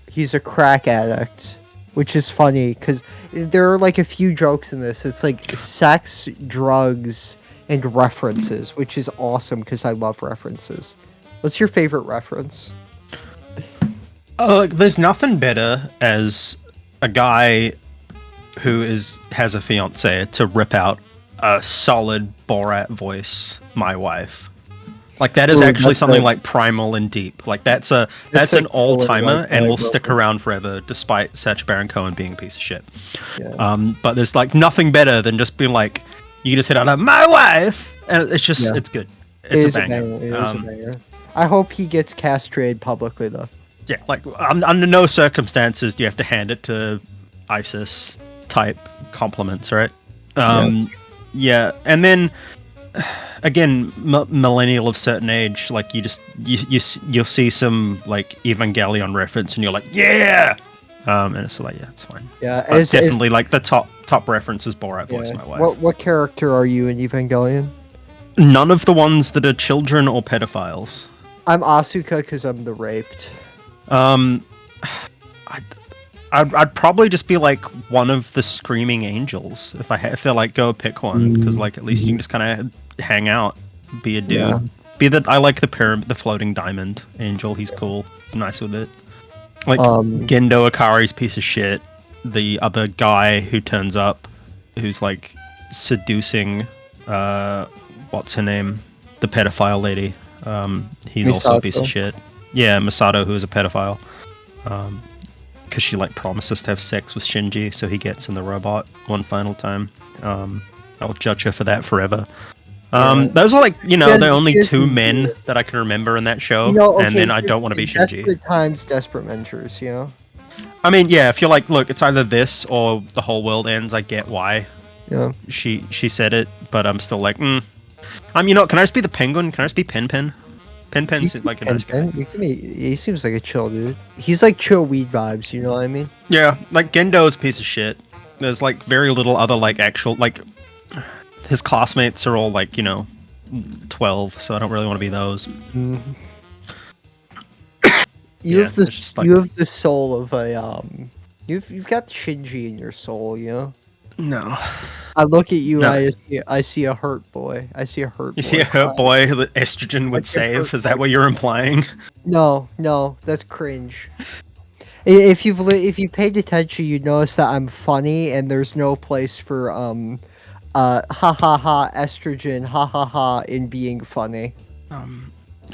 He's a crack addict, which is funny because there are like a few jokes in this. It's like sex, drugs, and references, which is awesome because I love references. What's your favorite reference? There's nothing better as a guy who has a fiance to rip out a solid Borat voice, my wife. Like that is actually something like primal and deep. Like that's an like all-timer and will stick around forever, despite Sacha Baron Cohen being a piece of shit. Yeah. But there's like nothing better than just being like, you just hit out my wife, and it's just it's good. It's a banger. It is a banger. I hope he gets castrated publicly though. Yeah, like under no circumstances do you have to hand it to ISIS type compliments, right? Yeah, and then again, millennial of certain age, like you'll see some like Evangelion reference, and you're like, yeah, and it's like, yeah, it's fine. Yeah, it's definitely like the top reference is Borat voice, my wife. What character are you in Evangelion? None of the ones that are children or pedophiles. I'm Asuka because I'm the raped. I'd probably just be like one of the screaming angels if they're like, go pick one, because like at least you can just kind of hang out, be a dude. Yeah. I like the floating diamond angel. He's cool. He's nice with it. Like Gendo Akari's piece of shit. The other guy who turns up, who's like seducing, what's her name? The pedophile lady. He's Misato. Also a piece of shit. Yeah, Misato, who is a pedophile. Because she like promises to have sex with Shinji, so he gets in the robot one final time. I'll judge her for that forever. Those are like, the only two men that I can remember in that show, and then I don't want to be Shinji. Desperate times, desperate measures, I mean, yeah, if you're like, look, it's either this or the whole world ends, I get why. Yeah. She said it, but I'm still like, can I just be the penguin? Can I just be Pen? Pen like a nice guy. He seems like a chill dude. He's like chill weed vibes, you know what I mean? Yeah, like Gendo's a piece of shit. There's like very little other like actual like his classmates are all like 12, so I don't really want to be those. Mm-hmm. You have the soul of a you've got Shinji in your soul, No. I look at you. No. I see a hurt boy. I see a hurt. You see a hurt boy that estrogen would save? Is that what you're implying? No, that's cringe. If you paid attention, you'd notice that I'm funny, and there's no place for ha ha ha estrogen ha ha ha in being funny.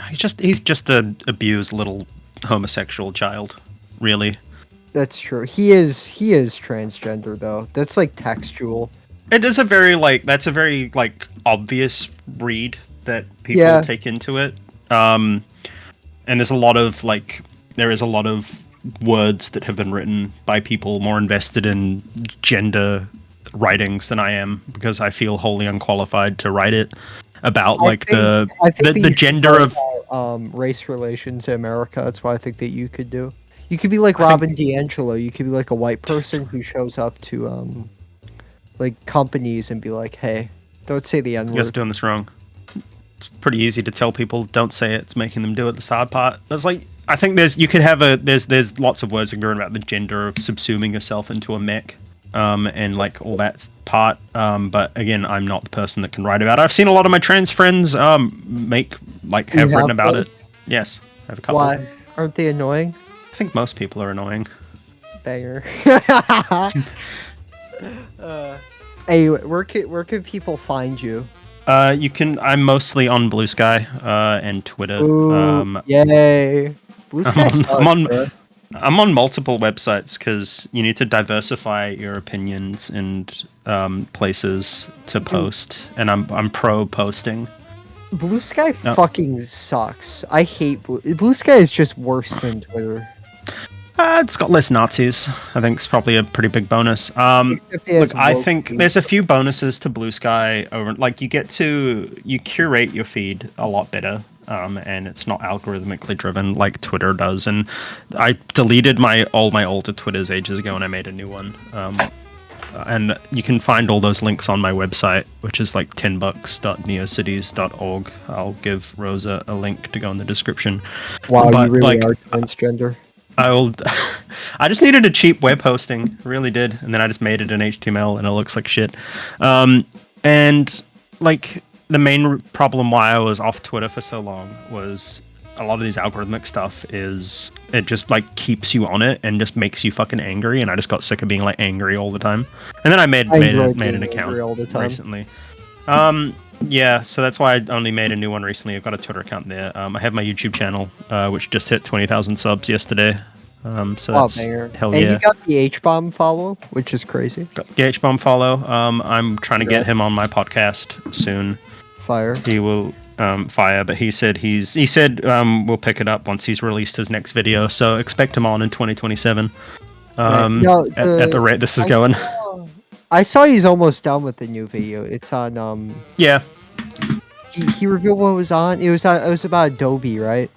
He's just a abused little homosexual child, really. That's true. He is transgender though. That's like textual. It is a very obvious read that people take into it. And there's a lot of words that have been written by people more invested in gender writings than I am, because I feel wholly unqualified to write it about the gender of race relations in America. That's what I think that you could do. You could be like Robin DiAngelo. You could be like a white person who shows up to like companies and be like, "Hey, don't say the N-word." You guys are doing this wrong. It's pretty easy to tell people don't say it. It's making them do it. The sad part. It's like, I think there's lots of words that go about the gender of subsuming yourself into a mech, and like all that part. But again, I'm not the person that can write about it. I've seen a lot of my trans friends have written about it. Yes, I have a couple. Why? Aren't they annoying? I think most people are annoying. Banger. Hey, where can people find you? I'm mostly on Blue Sky and Twitter. Ooh, yay. Blue Sky I'm on multiple websites because you need to diversify your opinions and places to post, and I'm pro posting. Blue Sky fucking sucks. I hate Blue Sky is just worse than Twitter. It's got less Nazis. I think it's probably a pretty big bonus. Look, I think there's a few bonuses to Blue Sky. Like you curate your feed a lot better, and it's not algorithmically driven like Twitter does. And I deleted all my older Twitters ages ago, and I made a new one. And you can find all those links on my website, which is like $10.neocities.org. I'll give Rosa a link to go in the description. Wow, you really are transgender. I just needed a cheap web hosting, really did, and then I just made it in HTML, and it looks like shit. And like the main problem why I was off Twitter for so long was a lot of these algorithmic stuff is it just like keeps you on it and just makes you fucking angry, and I just got sick of being like angry all the time. And then I made an account recently. Yeah, so that's why I only made a new one recently. I've got a Twitter account there. I have my YouTube channel, which just hit 20,000 subs yesterday. So that's hell yeah. And you got the H-Bomb follow, which is crazy. Got the H-Bomb follow. I'm trying to get him on my podcast soon. Fire. He will fire, but he said we'll pick it up once he's released his next video. So expect him on in 2027. At the rate this is going. I saw he's almost done with the new video. It's on Yeah. He revealed what it was on. It was about Adobe, right?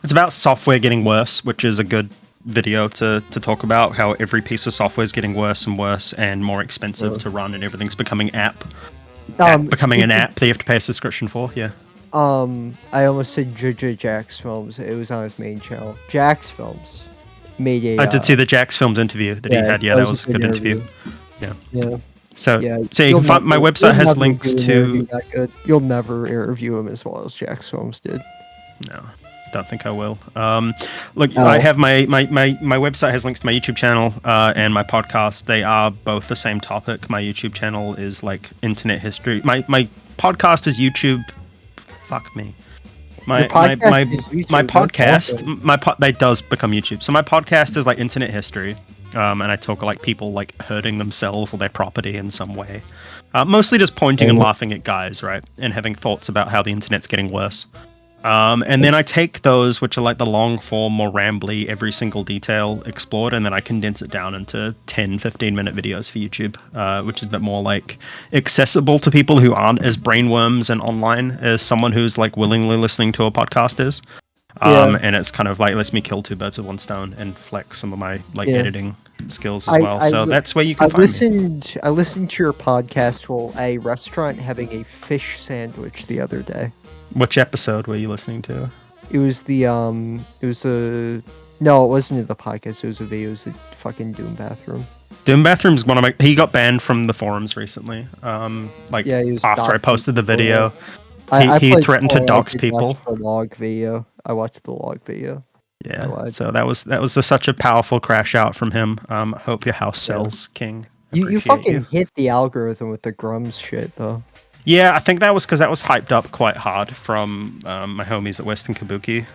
It's about software getting worse, which is a good video to talk about how every piece of software is getting worse and worse and more expensive to run, and everything's becoming becoming an app that you have to pay a subscription for. Yeah. I almost said Jack's Films. It was on his main channel. Jack's Films made a. I did see the Jack's Films interview that he had. Yeah, that was a good interview. Yeah. Yeah. So you can find my website has links to. You'll never interview him as well as Jack's Films did. No, don't think I will. Look, I have my website has links to my YouTube channel and my podcast. They are both the same topic. My YouTube channel is like internet history. My podcast is YouTube. Fuck me. My podcast that does become YouTube. So my podcast is like internet history. And I talk like people like hurting themselves or their property in some way. Mostly just pointing and laughing at guys, right? And having thoughts about how the internet's getting worse. And then I take those, which are like the long form, more rambly, every single detail explored, and then I condense it down into 10, 15-minute videos for YouTube, which is a bit more like accessible to people who aren't as brainworms and online as someone who's like willingly listening to a podcast is. And it's kind of like lets me kill two birds with one stone and flex some of my editing skills as well. So that's where you can find me. I listened to your podcast while at a restaurant having a fish sandwich the other day. Which episode were you listening to? It was no, it wasn't the podcast. It was a video. It was the fucking Doom bathroom. Doom Bathroom's one of my. He got banned from the forums recently. Yeah, he was after I doxing posted the people, video, I he played threatened to before, I dox did people. watch the log video. I watched the log video. Yeah, so that was such a powerful crash out from him. Hope your house sells, King. You Appreciate fucking hit the algorithm with the Grums shit though. Yeah, I think that was because that was hyped up quite hard from my homies at Western Kabuki.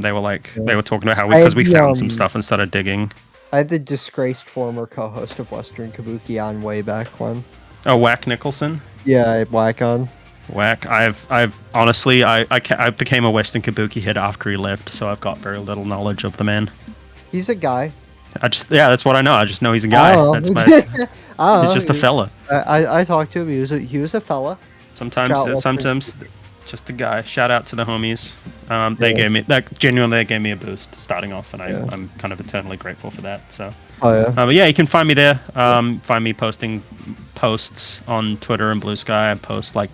They were like, they were talking about how because we found some stuff and started digging. I had the disgraced former co-host of Western Kabuki on way back when. Oh, Jack Nicholson. Yeah, I whack on. Whack. I've honestly, I became a Western Kabuki hit after he left, so I've got very little knowledge of the man. He's a guy. That's what I know. I just know he's a guy. That's my. He's just a fella. I talked to him. He was a fella. Sometimes just a guy. Shout out to the homies. They gave me genuinely gave me a boost starting off, and I'm kind of eternally grateful for that. So. Oh yeah. But yeah, you can find me there. Find me posting posts on Twitter and Blue Sky. I post like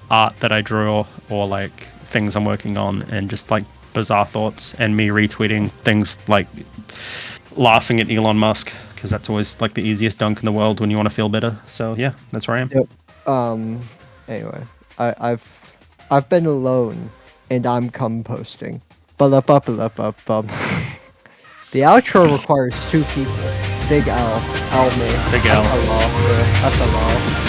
art that I draw or like things I'm working on, and just like bizarre thoughts, and me retweeting things like laughing at Elon Musk, because that's always like the easiest dunk in the world when you want to feel better. So yeah, that's where I am. Yep. Anyway, I've been alone, and I'm composting. The outro requires 2 people. Big L, me. Big L. FLL.